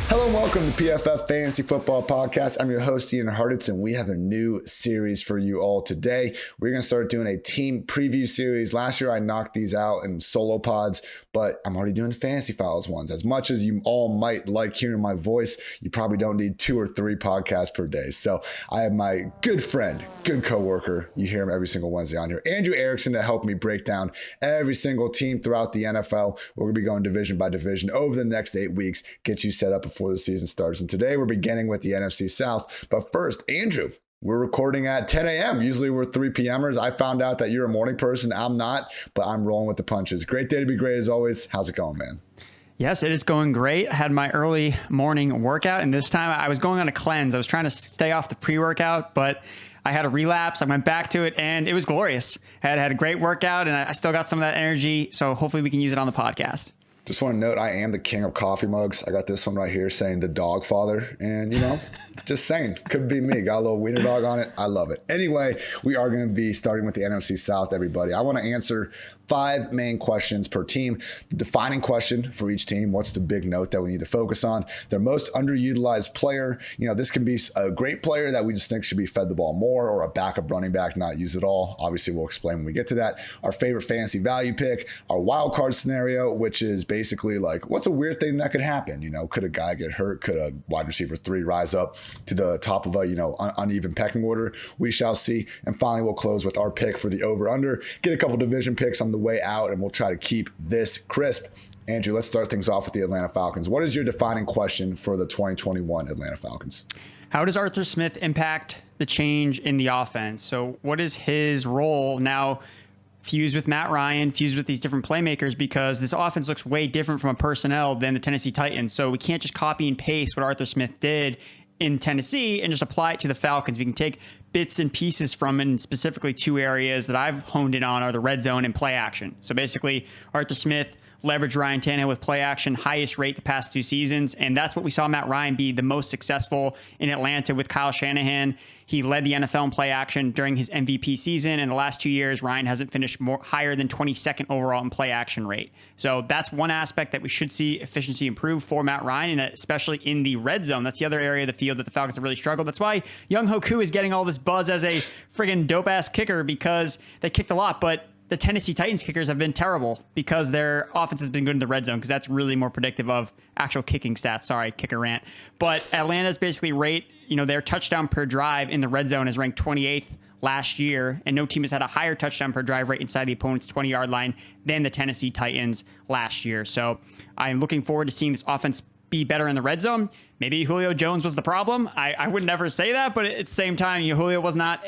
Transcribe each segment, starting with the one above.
Hello and welcome to PFF Fantasy Football Podcast. I'm your host, Ian Hartitz, and we have a new series for you all today. We're going to start doing a team preview series. Last year, I knocked these out in solo pods, but I'm already doing Fantasy Files ones. As much as you all might like hearing my voice, you probably don't need 2 or 3 podcasts per day. So I have my good friend, good coworker. You hear him every single Wednesday on here, Andrew Erickson, to help me break down every single team throughout the NFL. We're going to be going division by division over the next 8 weeks, get you set up before the season starts. And today we're beginning with the NFC South. But first, Andrew, we're recording at 10 a.m. Usually we're 3 p.m.ers. I found out that you're a morning person. I'm not, but I'm rolling with the punches. Great day to be great as always. How's it going, man? Yes, it is going great. I had my early morning workout, and this time I was going on a cleanse. I was trying to stay off the pre-workout, but I had a relapse. I went back to it, and it was glorious. I had a great workout, and I still got some of that energy, so hopefully we can use it on the podcast. Just want to note, I am the king of coffee mugs. I got this one right here saying the dog father. And, just saying, could be me. Got a little wiener dog on it. I love it. Anyway, we are going to be starting with the NFC South, everybody. I want to answer 5 main questions per team. The defining question for each team: what's the big note that we need to focus on? Their most underutilized player. This can be a great player that we just think should be fed the ball more, or a backup running back not used at all. Obviously, we'll explain when we get to that. Our favorite fantasy value pick, our wild card scenario, which is basically like, what's a weird thing that could happen? Could a guy get hurt? Could a wide receiver 3 rise up to the top of a, uneven pecking order? We shall see. And finally, we'll close with our pick for the over-under. Get a couple division picks on the way out, and we'll try to keep this crisp. Andrew, let's start things off with the Atlanta Falcons. What is your defining question for the 2021 Atlanta Falcons? How does Arthur Smith impact the change in the offense? So what is his role now fused with Matt Ryan, fused with these different playmakers, because this offense looks way different from a personnel than the Tennessee Titans. So we can't just copy and paste what Arthur Smith did in Tennessee and just apply it to the Falcons. We can take bits and pieces from it, and specifically 2 areas that I've honed in on are the red zone and play action. So basically, Arthur Smith leveraged Ryan Tannehill with play action, highest rate the past 2 seasons. And that's what we saw Matt Ryan be the most successful in Atlanta with Kyle Shanahan. He led the NFL in play action during his MVP season. In the last 2 years, Ryan hasn't finished higher than 22nd overall in play action rate. So that's one aspect that we should see efficiency improve for Matt Ryan, and especially in the red zone. That's the other area of the field that the Falcons have really struggled. That's why Young Hoku is getting all this buzz as a friggin' dope-ass kicker, because they kicked a lot, but the Tennessee Titans kickers have been terrible because their offense has been good in the red zone, because that's really more predictive of actual kicking stats. Sorry, kicker rant. But Atlanta's basically rate, their touchdown per drive in the red zone is ranked 28th last year, and no team has had a higher touchdown per drive rate inside the opponent's 20-yard line than the Tennessee Titans last year. So I'm looking forward to seeing this offense be better in the red zone. Maybe Julio Jones was the problem. I would never say that, but at the same time, Julio was not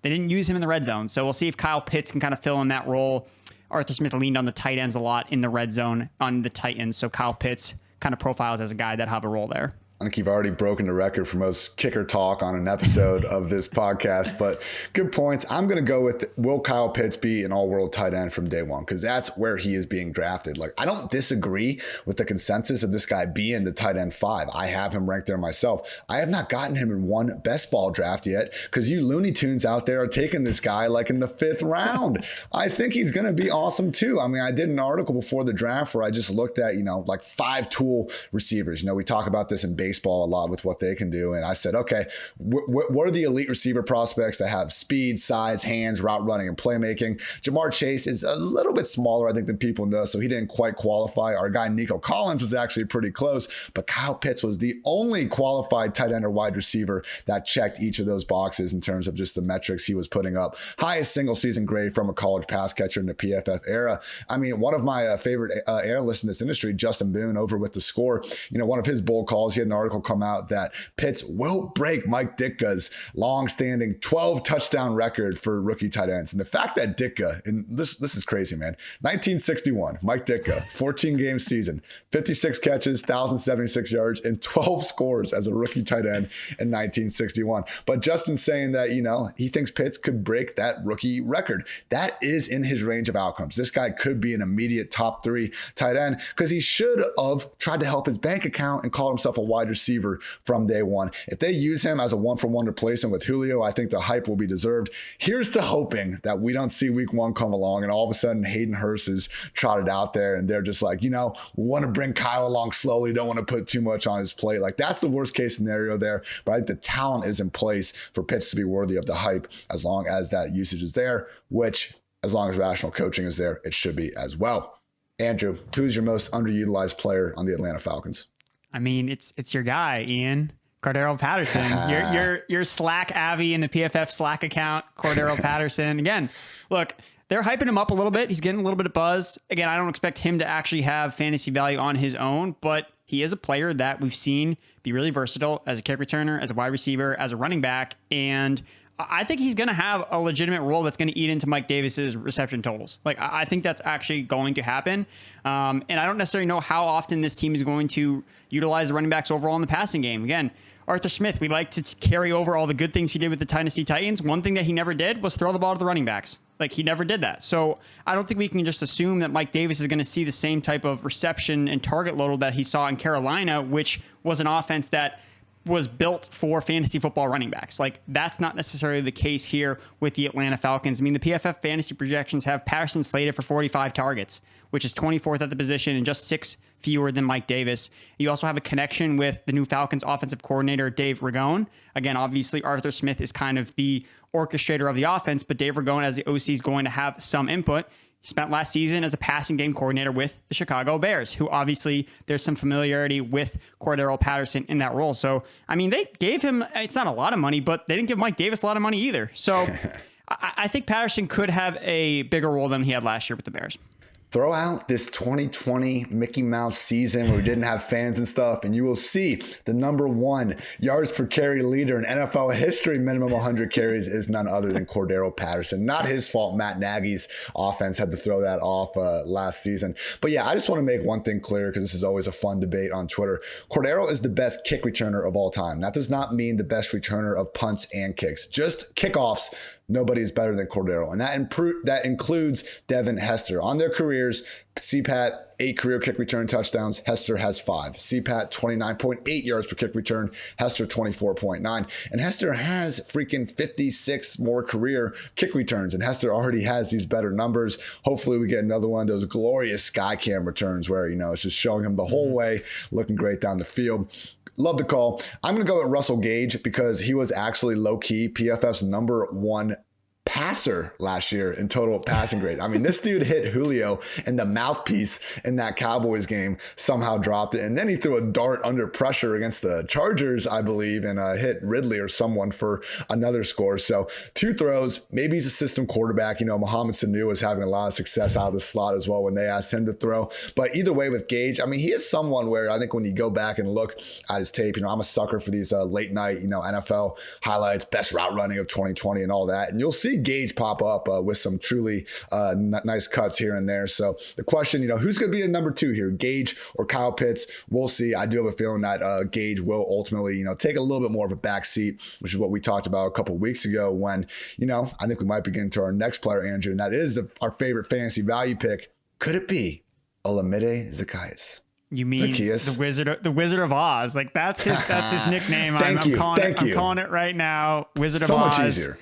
they didn't use him in the red zone. So we'll see if Kyle Pitts can kind of fill in that role. Arthur Smith leaned on the tight ends a lot in the red zone on the Titans. So Kyle Pitts kind of profiles as a guy that have a role there. I think you've already broken the record for most kicker talk on an episode of this podcast, but good points. I'm going to go with, will Kyle Pitts be an all-world tight end from day one? Because that's where he is being drafted. Like, I don't disagree with the consensus of this guy being the tight end 5. I have him ranked there myself. I have not gotten him in one best ball draft yet, because you Looney Tunes out there are taking this guy like in the 5th round. I think he's going to be awesome too. I mean, I did an article before the draft where I just looked at, like 5 tool receivers. We talk about this in baseball a lot with what they can do. And I said, okay, what are the elite receiver prospects that have speed, size, hands, route running, and playmaking? Jamar Chase is a little bit smaller, I think, than people know, so he didn't quite qualify. Our guy Nico Collins was actually pretty close, but Kyle Pitts was the only qualified tight end or wide receiver that checked each of those boxes in terms of just the metrics he was putting up. Highest single season grade from a college pass catcher in the PFF era. I mean, one of my favorite analysts in this industry, Justin Boone, over with The Score, one of his bold calls, he had an article come out that Pitts will break Mike Ditka's long-standing 12 touchdown record for rookie tight ends. And the fact that Ditka, and this is crazy, man, 1961, Mike Ditka, 14-game season, 56 catches, 1,076 yards, and 12 scores as a rookie tight end in 1961. But Justin's saying that, he thinks Pitts could break that rookie record. That is in his range of outcomes. This guy could be an immediate top 3 tight end, because he should have tried to help his bank account and called himself a wide wide receiver from day one. If they use him as a one-for-one replacement with Julio, I think the hype will be deserved. Here's to hoping that we don't see week one come along and all of a sudden Hayden Hurst is trotted out there and they're just like, we want to bring Kyle along slowly, don't want to put too much on his plate. Like, that's the worst case scenario there, but I think the talent is in place for Pitts to be worthy of the hype as long as that usage is there, which as long as rational coaching is there, it should be as well. Andrew, who's your most underutilized player on the Atlanta Falcons? I mean, it's your guy, Ian. Cordarrelle Patterson. your Slack Abby in the PFF Slack account, Cordarrelle Patterson. Again, look, they're hyping him up a little bit. He's getting a little bit of buzz. Again, I don't expect him to actually have fantasy value on his own, but he is a player that we've seen be really versatile as a kick returner, as a wide receiver, as a running back, and I think he's going to have a legitimate role that's going to eat into Mike Davis's reception totals. Like, I think that's actually going to happen. And I don't necessarily know how often this team is going to utilize the running backs overall in the passing game. Again, Arthur Smith, we like to carry over all the good things he did with the Tennessee Titans. One thing that he never did was throw the ball to the running backs. Like, he never did that. So I don't think we can just assume that Mike Davis is going to see the same type of reception and target load that he saw in Carolina, which was an offense that was built for fantasy football running backs. Like, that's not necessarily the case here with the Atlanta Falcons. I mean, the PFF fantasy projections have Patterson slated for 45 targets, which is 24th at the position and just 6 fewer than Mike Davis. You also have a connection with the new Falcons offensive coordinator, Dave Ragone. Again, obviously, Arthur Smith is kind of the orchestrator of the offense, but Dave Ragone as the OC is going to have some input. He spent last season as a passing game coordinator with the Chicago Bears, who obviously there's some familiarity with Cordarrelle Patterson in that role. So, I mean, they gave him, it's not a lot of money, but they didn't give Mike Davis a lot of money either. So I think Patterson could have a bigger role than he had last year with the Bears. Throw out this 2020 Mickey Mouse season where we didn't have fans and stuff, and you will see the number one yards per carry leader in NFL history, minimum 100 carries, is none other than Cordarrelle Patterson. Not his fault. Matt Nagy's offense had to throw that off last season. But yeah, I just want to make one thing clear, because this is always a fun debate on Twitter. Cordarrelle is the best kick returner of all time. That does not mean the best returner of punts and kicks. Just kickoffs. Nobody is better than Cordarrelle. And that includes Devin Hester. On their careers, CPAT, 8 career kick return touchdowns. Hester has 5. CPAT, 29.8 yards per kick return. Hester, 24.9. And Hester has freaking 56 more career kick returns. And Hester already has these better numbers. Hopefully we get another one of those glorious sky cam returns where, it's just showing him the whole way, looking great down the field. Love the call. I'm going to go with Russell Gage because he was actually low-key PFF's number one passer last year in total passing grade. I mean, this dude hit Julio, and the mouthpiece in that Cowboys game somehow dropped it. And then he threw a dart under pressure against the Chargers, I believe, and hit Ridley or someone for another score. So 2 throws. Maybe he's a system quarterback. Mohamed Sanu was having a lot of success out of the slot as well when they asked him to throw. But either way with Gage, I mean, he is someone where I think when you go back and look at his tape, I'm a sucker for these late night, NFL highlights, best route running of 2020 and all that. And you'll see Gage pop up with some truly nice cuts here and there. So the question, who's going to be the number 2 here, Gage or Kyle Pitts? We'll see. I do have a feeling that Gage will ultimately, take a little bit more of a back seat, which is what we talked about a couple of weeks ago when, I think we might begin to our next player, Andrew, and that is our favorite fantasy value pick. Could it be Olamide Zaccheus? You mean Zaccheus? the Wizard of Oz? Like that's his nickname. I'm calling it right now. Wizard of Oz. So much easier.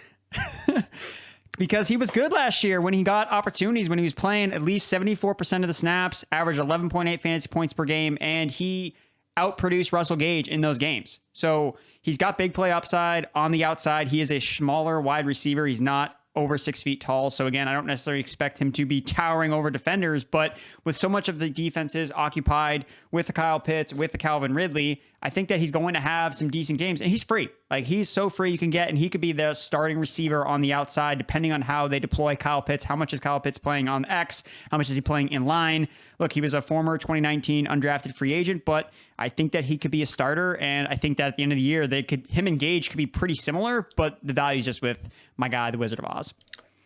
Because he was good last year when he got opportunities, when he was playing at least 74% of the snaps, averaged 11.8 fantasy points per game, and he outproduced Russell Gage in those games. So he's got big play upside on the outside. He is a smaller wide receiver. He's not over 6 feet tall. So again, I don't necessarily expect him to be towering over defenders, but with so much of the defenses occupied with the Kyle Pitts, with the Calvin Ridley, I think that he's going to have some decent games, and he's free. Like, he's so free you can get, and he could be the starting receiver on the outside, depending on how they deploy Kyle Pitts. How much is Kyle Pitts playing on X? How much is he playing in line? Look, he was a former 2019 undrafted free agent, but I think that he could be a starter, and I think that at the end of the year, him and Gage could be pretty similar, but the value is just with my guy, the Wizard of Oz.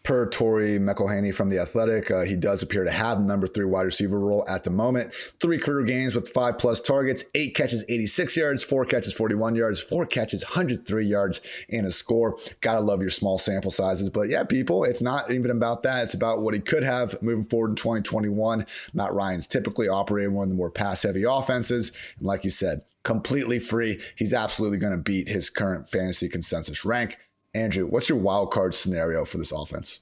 Per Torrey McElhaney from The Athletic, he does appear to have the number 3 wide receiver role at the moment. 3 career games with 5+ targets, 8 catches, 86 yards, 4 catches, 41 yards, 4 catches, 103 yards, and a score. Gotta love your small sample sizes. But yeah, people, it's not even about that. It's about what he could have moving forward in 2021. Matt Ryan's typically operating one of the more pass-heavy offenses. And like you said, completely free. He's absolutely going to beat his current fantasy consensus rank. Andrew, what's your wild card scenario for this offense?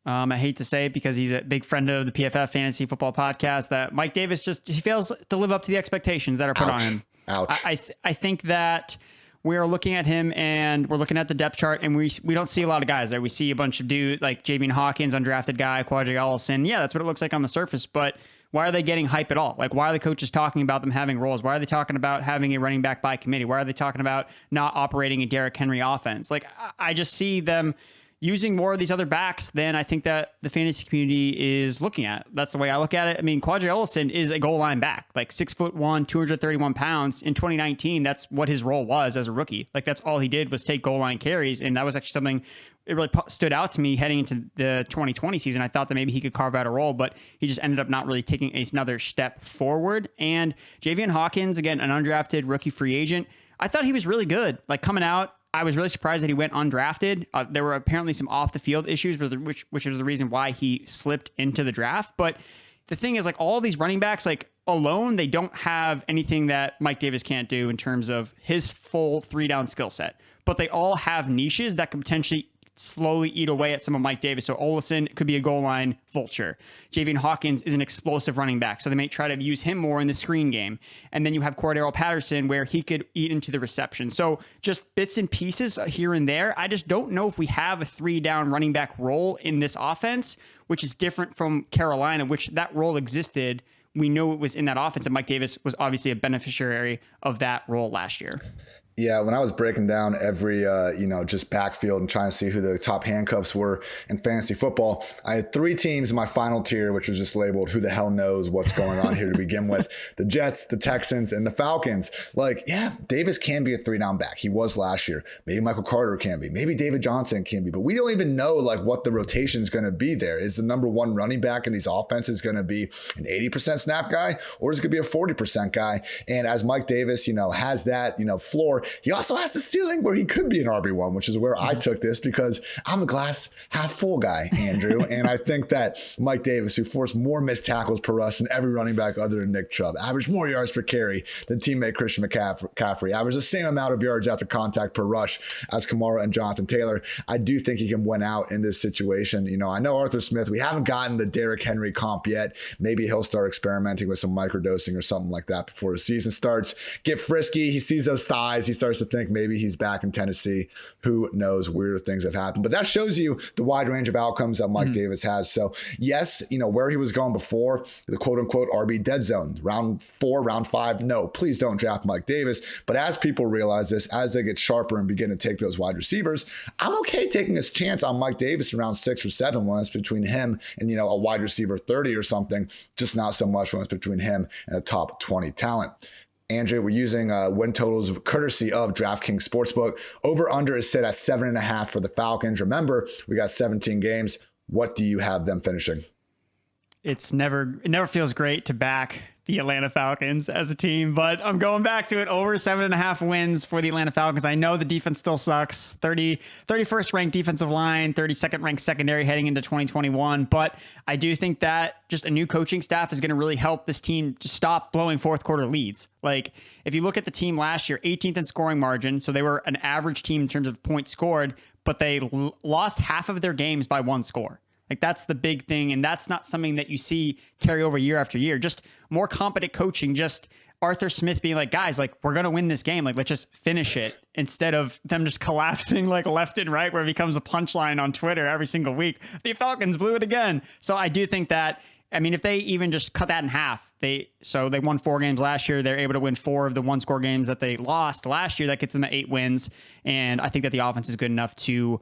I hate to say it because he's a big friend of the PFF Fantasy Football Podcast that Mike Davis he fails to live up to the expectations that are put on him. Ouch. I think that we're looking at him and we're looking at the depth chart and we don't see a lot of guys there. We see a bunch of dudes like Jameis Hawkins, undrafted guy, Cordarrelle Patterson. Yeah, that's what it looks like on the surface, but why are they getting hype at all? Like, why are the coaches talking about them having roles? Why are they talking about having a running back by committee? Why are they talking about not operating a Derrick Henry offense? Like, I just see them using more of these other backs than I think that the fantasy community is looking at. That's the way I look at it. I mean, Cordarrelle Patterson is a goal line back, like 6'1", 231 pounds. In 2019, that's what his role was as a rookie. Like, that's all he did was take goal line carries. And that was actually something it really stood out to me heading into the 2020 season. I thought that maybe he could carve out a role, but he just ended up not really taking another step forward. And Jameis Hawkins, again, an undrafted rookie free agent, I thought he was really good. Like, coming out, I was really surprised that he went undrafted. There were apparently some off the field issues, which is the reason why he slipped into the draft. But the thing is, like, all these running backs, like, alone, they don't have anything that Mike Davis can't do in terms of his full 3-down skill set. But they all have niches that could potentially slowly eat away at some of Mike Davis. So Olsen could be a goal line vulture. Jameis Hawkins is an explosive running back, so they may try to use him more in the screen game. And then you have Cordarrelle Patterson, where he could eat into the reception. So just bits and pieces here and there. I just don't know if we have a 3-down running back role in this offense, which is different from Carolina, which that role existed. We know it was in that offense, and Mike Davis was obviously a beneficiary of that role last year. Yeah, when I was breaking down every, just backfield and trying to see who the top handcuffs were in fantasy football, I had 3 teams in my final tier, which was just labeled, who the hell knows what's going on here to begin with. The Jets, the Texans, and the Falcons. Like, yeah, Davis can be a 3-down back. He was last year. Maybe Michael Carter can be. Maybe David Johnson can be. But we don't even know, like, what the rotation is going to be there. Is the number one running back in these offenses going to be an 80% snap guy? Or is it going to be a 40% guy? And as Mike Davis, has that, floor, he also has the ceiling where he could be an RB1, which is where I took this because I'm a glass half full guy, Andrew. And I think that Mike Davis, who forced more missed tackles per rush than every running back other than Nick Chubb, averaged more yards per carry than teammate Christian McCaffrey, averaged the same amount of yards after contact per rush as Kamara and Jonathan Taylor. I do think he can win out in this situation. I know Arthur Smith, we haven't gotten the Derrick Henry comp yet. Maybe he'll start experimenting with some microdosing or something like that before the season starts. Get frisky. He sees those thighs. He starts to think maybe he's back in Tennessee. Who knows? Weird things have happened. But that shows you the wide range of outcomes that Mike Davis has. So yes, where he was going before, the quote unquote RB dead zone, round 4, round 5. No, please don't draft Mike Davis. But as people realize this, as they get sharper and begin to take those wide receivers, I'm okay taking a chance on Mike Davis around 6 or 7 when it's between him and, a wide receiver 30 or something, just not so much when it's between him and a top 20 talent. Andrew, we're using win totals courtesy of DraftKings Sportsbook. Over under is set at 7.5 for the Falcons. Remember, we got 17 games. What do you have them finishing? It never feels great to back the Atlanta Falcons as a team, but I'm going back to it. Over 7.5 wins for the Atlanta Falcons. I know the defense still sucks. 31st ranked defensive line, 32nd ranked secondary heading into 2021. But I do think that just a new coaching staff is going to really help this team to stop blowing fourth quarter leads. Like, if you look at the team last year, 18th in scoring margin. So they were an average team in terms of points scored, but they lost half of their games by 1 score. Like, that's the big thing. And that's not something that you see carry over year after year. Just more competent coaching, just Arthur Smith being like, guys, like, we're going to win this game. Like, let's just finish it, instead of them just collapsing like left and right, where it becomes a punchline on Twitter every single week. The Falcons blew it again. So I do think that, if they even just cut that in half, they won 4 games last year. They're able to win 4 of the 1-score games that they lost last year. That gets them to 8 wins. And I think that the offense is good enough to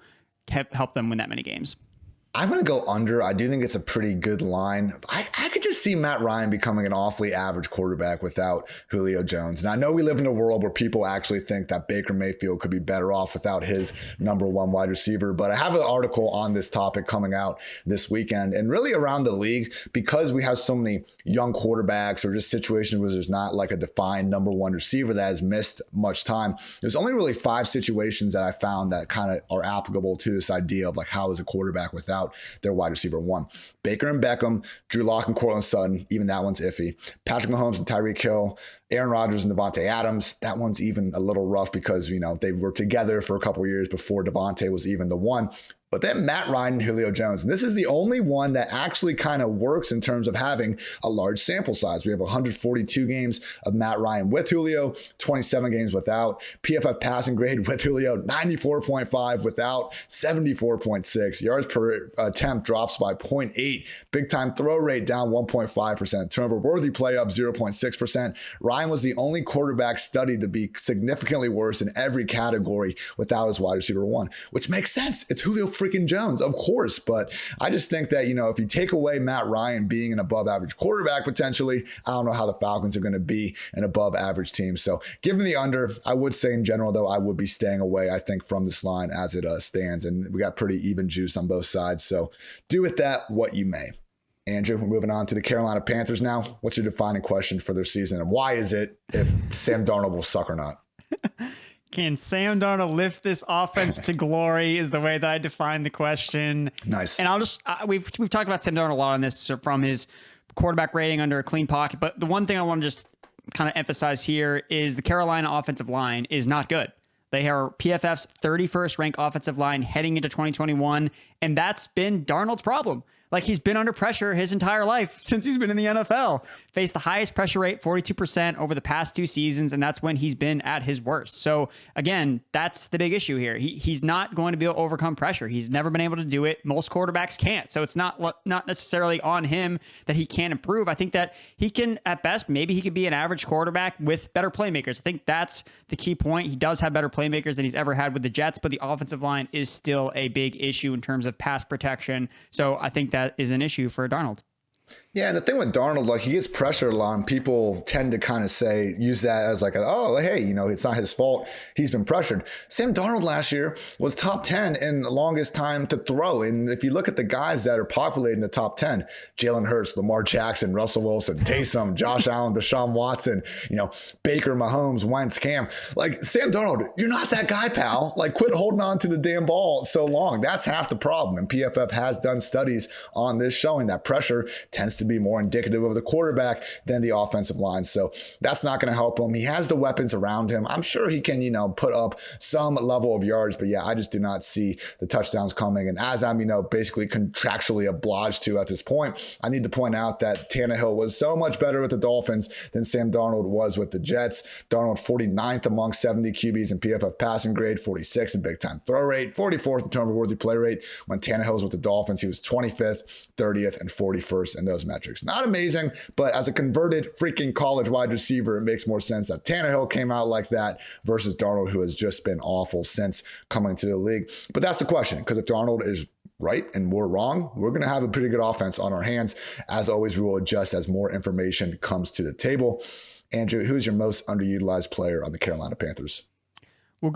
help them win that many games. I'm going to go under. I do think it's a pretty good line. I could just see Matt Ryan becoming an awfully average quarterback without Julio Jones. And I know we live in a world where people actually think that Baker Mayfield could be better off without his number 1 wide receiver. But I have an article on this topic coming out this weekend, and really around the league, because we have so many young quarterbacks or just situations where there's not like a defined number 1 receiver that has missed much time. There's only really 5 situations that I found that kind of are applicable to this idea of like, how is a quarterback without without their wide receiver one. Baker and Beckham, Drew Lock and Courtland Sutton, even that one's iffy. Patrick Mahomes and Tyreek Hill, Aaron Rodgers and Devontae Adams, that one's even a little rough because, they were together for a couple of years before Devontae was even the one. But then Matt Ryan and Julio Jones. And this is the only one that actually kind of works in terms of having a large sample size. We have 142 games of Matt Ryan with Julio, 27 games without. PFF passing grade with Julio, 94.5 without, 74.6. Yards per attempt drops by 0.8. Big time throw rate down 1.5%. Turnover worthy play up 0.6%. Ryan was the only quarterback studied to be significantly worse in every category without his wide receiver one, which makes sense. It's Julio freaking Jones, of course. But I just think that, if you take away Matt Ryan being an above average quarterback potentially, I don't know how the Falcons are going to be an above average team. So given the under, I would say in general, though, I would be staying away, I think, from this line as it stands. And we got pretty even juice on both sides. So do with that what you may. Andrew, we're moving on to the Carolina Panthers now. What's your defining question for their season? And why is it if Sam Darnold will suck or not? Can Sam Darnold lift this offense to glory is the way that I define the question. Nice. And I'll just, we've talked about Sam Darnold a lot on this from his quarterback rating under a clean pocket. But the one thing I want to just kind of emphasize here is the Carolina offensive line is not good. They are PFF's 31st ranked offensive line heading into 2021. And that's been Darnold's problem. Like, he's been under pressure his entire life since he's been in the NFL. Faced the highest pressure rate, 42% over the past 2 seasons, and that's when he's been at his worst. So, again, that's the big issue here. He's not going to be able to overcome pressure. He's never been able to do it. Most quarterbacks can't. So it's not necessarily on him that he can't improve. I think that he can, at best, maybe he could be an average quarterback with better playmakers. I think that's the key point. He does have better playmakers than he's ever had with the Jets, but the offensive line is still a big issue in terms of pass protection. So I think that is an issue for Darnold. Yeah, and the thing with Darnold, like, he gets pressured a lot, and people tend to kind of use that as like, oh, hey, it's not his fault. He's been pressured. Sam Darnold last year was top 10 in the longest time to throw. And if you look at the guys that are populating the top 10, Jalen Hurts, Lamar Jackson, Russell Wilson, Taysom, Josh Allen, Deshaun Watson, Baker, Mahomes, Wentz, Cam. Like, Sam Darnold, you're not that guy, pal. Like, quit holding on to the damn ball so long. That's half the problem. And PFF has done studies on this showing that pressure tends to be more indicative of the quarterback than the offensive line. So that's not going to help him. He has the weapons around him. I'm sure he can, put up some level of yards, but yeah, I just do not see the touchdowns coming. And as I'm, basically contractually obliged to at this point, I need to point out that Tannehill was so much better with the Dolphins than Sam Darnold was with the Jets. Darnold 49th among 70 QBs in PFF passing grade, 46 in big time throw rate, 44th in turnover worthy play rate. When Tannehill was with the Dolphins, he was 25th, 30th, and 41st in those metrics. Not amazing, but as a converted freaking college wide receiver, it makes more sense that Tannehill came out like that versus Darnold, who has just been awful since coming to the league. But that's the question, because if Darnold is right and we're wrong, we're going to have a pretty good offense on our hands. As always, we will adjust as more information comes to the table. Andrew, who's your most underutilized player on the Carolina Panthers? We'll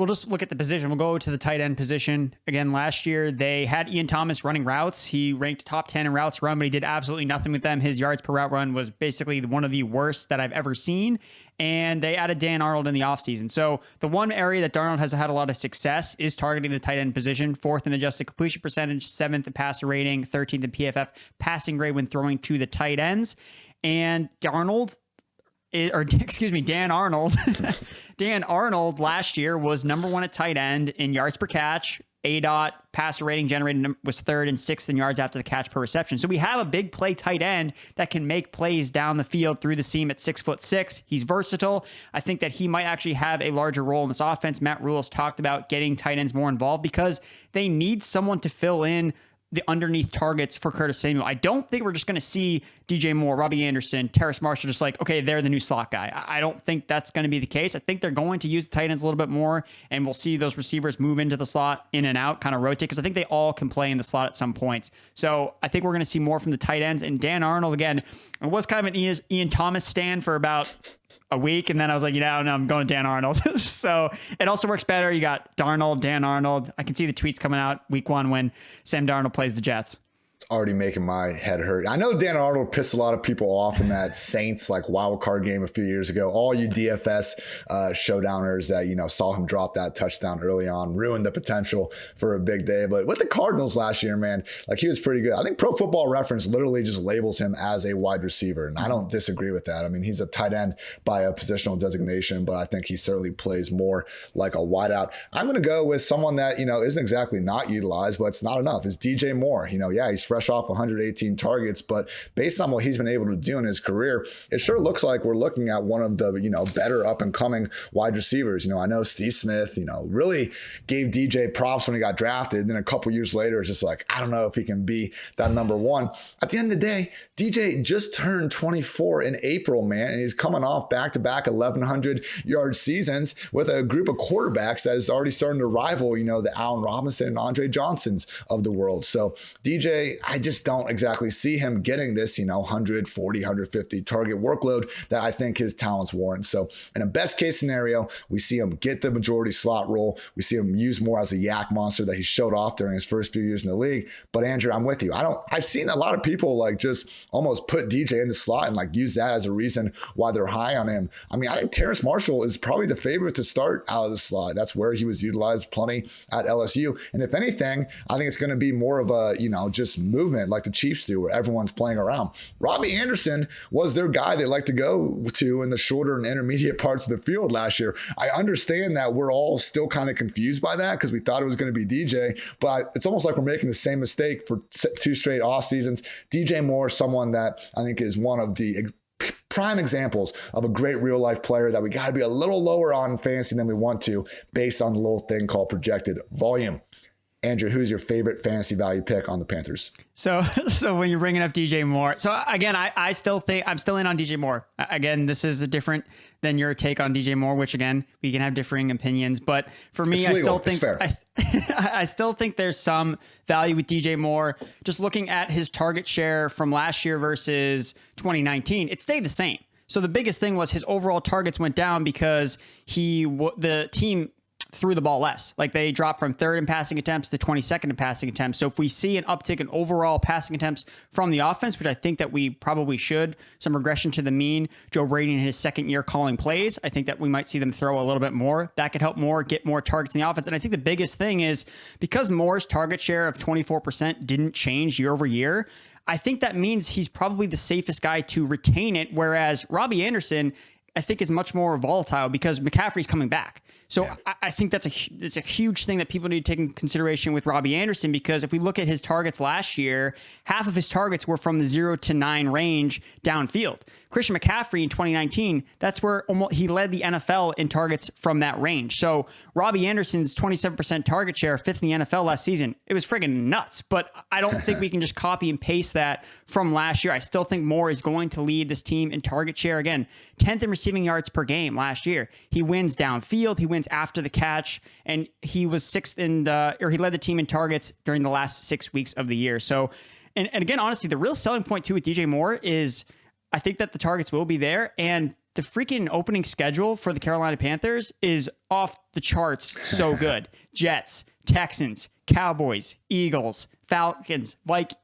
just look at the position. We'll go to the tight end position. Again, last year, they had Ian Thomas running routes. He ranked top 10 in routes run, but he did absolutely nothing with them. His yards per route run was basically one of the worst that I've ever seen. And they added Dan Arnold in the offseason. So the one area that Darnold has had a lot of success is targeting the tight end position. 4th in adjusted completion percentage, 7th in passer rating, 13th in PFF passing grade when throwing to the tight ends. And Dan Arnold Dan Arnold last year was number 1 at tight end in yards per catch. ADOT passer rating generated was 3rd and 6th in yards after the catch per reception. So we have a big play tight end that can make plays down the field through the seam at 6'6". He's versatile. I think that he might actually have a larger role in this offense. Matt Rule's talked about getting tight ends more involved because they need someone to fill in the underneath targets for Curtis Samuel. I don't think we're just going to see DJ Moore, Robbie Anderson, Terrace Marshall, just like, okay, they're the new slot guy. I don't think that's going to be the case. I think they're going to use the tight ends a little bit more, and we'll see those receivers move into the slot, in and out, kind of rotate, because I think they all can play in the slot at some points. So I think we're going to see more from the tight ends. And Dan Arnold, again, it was kind of an Ian Thomas stand for about a week, and then I was like, no, I'm going Dan Arnold. So it also works better. You got Darnold, Dan Arnold. I can see the tweets coming out week 1 when Sam Darnold plays the Jets. already making my head hurt. I know Dan Arnold pissed a lot of people off in that Saints like wild card game a few years ago. All you DFS showdowners that, you know, saw him drop that touchdown early on ruined the potential for a big day. But with the Cardinals last year, man, like he was pretty good. I think Pro Football Reference literally just labels him as a wide receiver. And I don't disagree with that. I mean, he's a tight end by a positional designation, but I think he certainly plays more like a wideout. I'm going to go with someone that, you know, isn't exactly not utilized, but it's not enough. It's DJ Moore. You know, yeah, he's fresh off 118 targets, but based on what he's been able to do in his career, it sure looks like we're looking at one of the, you know, better up and coming wide receivers. You know, I know Steve Smith, you know, really gave DJ props when he got drafted. And then a couple years later, it's just like, I don't know if he can be that number one. At the end of the day, DJ just turned 24 in April, man, and he's coming off back-to-back 1,100-yard seasons with a group of quarterbacks that is already starting to rival, you know, the Allen Robinson and Andre Johnsons of the world. So DJ, I just don't exactly see him getting this, you know, 140, 150 target workload that I think his talents warrant. So in a best case scenario, we see him get the majority slot role. We see him use more as a yak monster that he showed off during his first few years in the league. But Andrew, I'm with you. I've seen a lot of people like just almost put DJ in the slot and like use that as a reason why they're high on him. I mean, I think Terrace Marshall is probably the favorite to start out of the slot. That's where he was utilized plenty at LSU. And if anything, I think it's going to be more of a, you know, just movement like the Chiefs do where everyone's playing around. Robbie Anderson was their guy they like to go to in the shorter and intermediate parts of the field last year. I understand that we're all still kind of confused by that because we thought it was going to be DJ, but it's almost like we're making the same mistake for 2 straight off seasons. DJ Moore, someone that I think is one of the prime examples of a great real life player that we got to be a little lower on fantasy than we want to based on the little thing called projected volume. Andrew, who's your favorite fantasy value pick on the Panthers? So when you're bringing up DJ Moore, so again, I still think I'm still in on DJ Moore. Again, this is different than your take on DJ Moore, which again, we can have differing opinions. But for me, I still think I still think there's some value with DJ Moore. Just looking at his target share from last year versus 2019, it stayed the same. So the biggest thing was his overall targets went down because the team threw the ball less. Like they dropped from 3rd in passing attempts to 22nd in passing attempts. So if we see an uptick in overall passing attempts from the offense, which I think that we probably should, some regression to the mean, Joe Brady in his 2nd year calling plays, I think that we might see them throw a little bit more. That could help Moore get more targets in the offense. And I think the biggest thing is because Moore's target share of 24% didn't change year over year, I think that means he's probably the safest guy to retain it. Whereas Robbie Anderson, I think is much more volatile because McCaffrey's coming back. So yeah. I think it's a huge thing that people need to take into consideration with Robbie Anderson, because if we look at his targets last year, half of his targets were from the 0 to 9 range downfield. Christian McCaffrey in 2019, that's where he led the NFL in targets from that range. So Robbie Anderson's 27% target share, 5th in the NFL last season, it was friggin' nuts. But I don't think we can just copy and paste that from last year. I still think Moore is going to lead this team in target share. Again, 10th in receiving yards per game last year. He wins downfield. He wins after the catch. And he was 6th he led the team in targets during the last 6 weeks of the year. So, and again, honestly, the real selling point too with DJ Moore is I think that the targets will be there, and the freaking opening schedule for the Carolina Panthers is off the charts so good. Jets, Texans, Cowboys, Eagles, Falcons. Like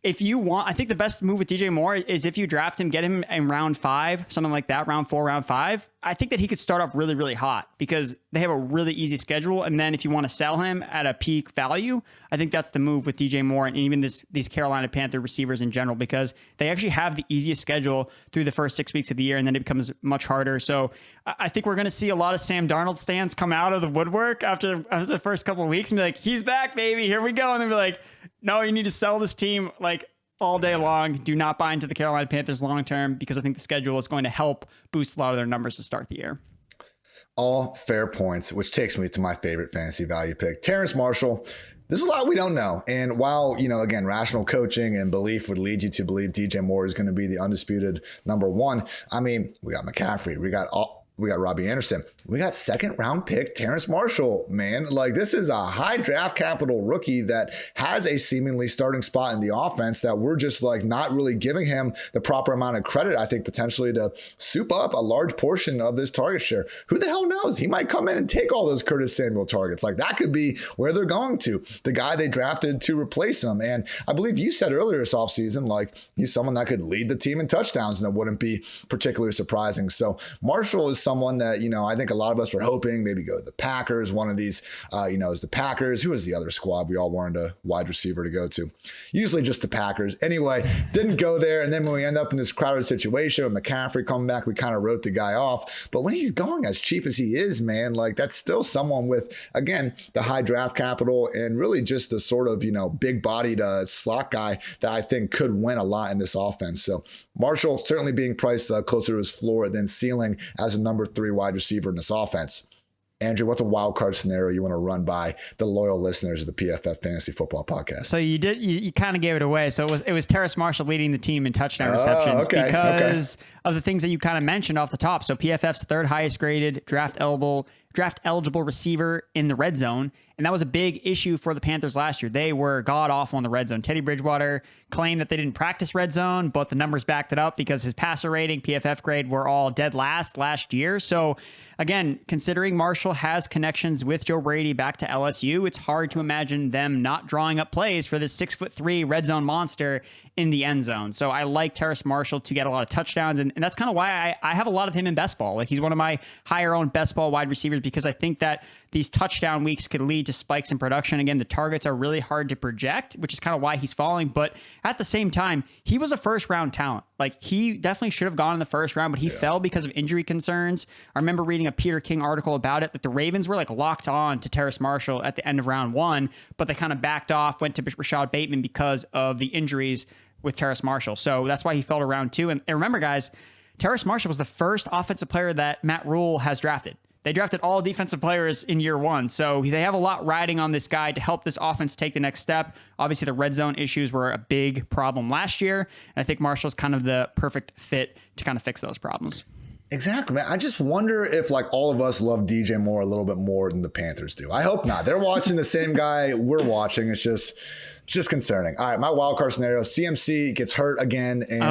if you want, I think the best move with DJ Moore is if you draft him, get him in round 5, something like that, round 4, round 5. I think that he could start off really, really hot because they have a really easy schedule. And then if you want to sell him at a peak value, I think that's the move with DJ Moore and even these Carolina Panther receivers in general, because they actually have the easiest schedule through the first 6 weeks of the year, and then it becomes much harder. So I think we're going to see a lot of Sam Darnold stands come out of the woodwork after the first couple of weeks and be like, he's back, baby, here we go. And then be like, no, you need to sell this team like all day long. Do not buy into the Carolina Panthers long term, because I think the schedule is going to help boost a lot of their numbers to start the year. All fair points, which takes me to my favorite fantasy value pick, Terrace Marshall. There's a lot we don't know. And while, you know, again, rational coaching and belief would lead you to believe DJ Moore is going to be the undisputed number one, I mean, we got McCaffrey, we got we got Robbie Anderson. We got second round pick Terrace Marshall, man. Like, this is a high draft capital rookie that has a seemingly starting spot in the offense that we're just like not really giving him the proper amount of credit, I think, potentially to soup up a large portion of this target share. Who the hell knows? He might come in and take all those Curtis Samuel targets. Like, that could be where they're going to. The guy they drafted to replace him. And I believe you said earlier this offseason, like, he's someone that could lead the team in touchdowns, and it wouldn't be particularly surprising. So Marshall is someone that, I think a lot of us were hoping maybe go to the Packers. One of these, is the Packers. Who was the other squad we all wanted a wide receiver to go to? Usually just the Packers. Anyway, didn't go there. And then when we end up in this crowded situation with McCaffrey coming back, we kind of wrote the guy off. But when he's going as cheap as he is, man, like, that's still someone with, again, the high draft capital and really just the sort of, big-bodied slot guy that I think could win a lot in this offense. So Marshall certainly being priced closer to his floor than ceiling as a number 3 wide receiver in this offense. Andrew, what's a wild card scenario you want to run by the loyal listeners of the PFF Fantasy Football Podcast? So you kind of gave it away. So it was Terrace Marshall leading the team in touchdown receptions because of the things that you kind of mentioned off the top. So PFF's third highest graded draft eligible receiver in the red zone. And that was a big issue for the Panthers last year. They were god-awful in the red zone. Teddy Bridgewater claimed that they didn't practice red zone, but the numbers backed it up because his passer rating, PFF grade, were all dead last year. So, again, considering Marshall has connections with Joe Brady back to LSU, it's hard to imagine them not drawing up plays for this 6'3" red zone monster in the end zone. So I like Terrace Marshall to get a lot of touchdowns, and that's kind of why I have a lot of him in best ball. Like, he's one of my higher owned best ball wide receivers because I think that these touchdown weeks could lead to spikes in production. Again, the targets are really hard to project, which is kind of why he's falling. But at the same time, he was a first round talent. Like, he definitely should have gone in the first round, but he fell because of injury concerns. I remember reading a Peter King article about it, that the Ravens were like locked on to Terrace Marshall at the end of round 1, but they kind of backed off, went to Rashad Bateman because of the injuries with Terrace Marshall. So that's why he fell to round 2. And remember, guys, Terrace Marshall was the first offensive player that Matt Rule has drafted. They drafted all defensive players in year 1. So they have a lot riding on this guy to help this offense take the next step. Obviously, the red zone issues were a big problem last year. And I think Marshall's kind of the perfect fit to kind of fix those problems. Exactly, man. I just wonder if, like, all of us love DJ Moore a little bit more than the Panthers do. I hope not. They're watching the same guy we're watching. It's just concerning. All right, my wild card scenario: CMC gets hurt again, and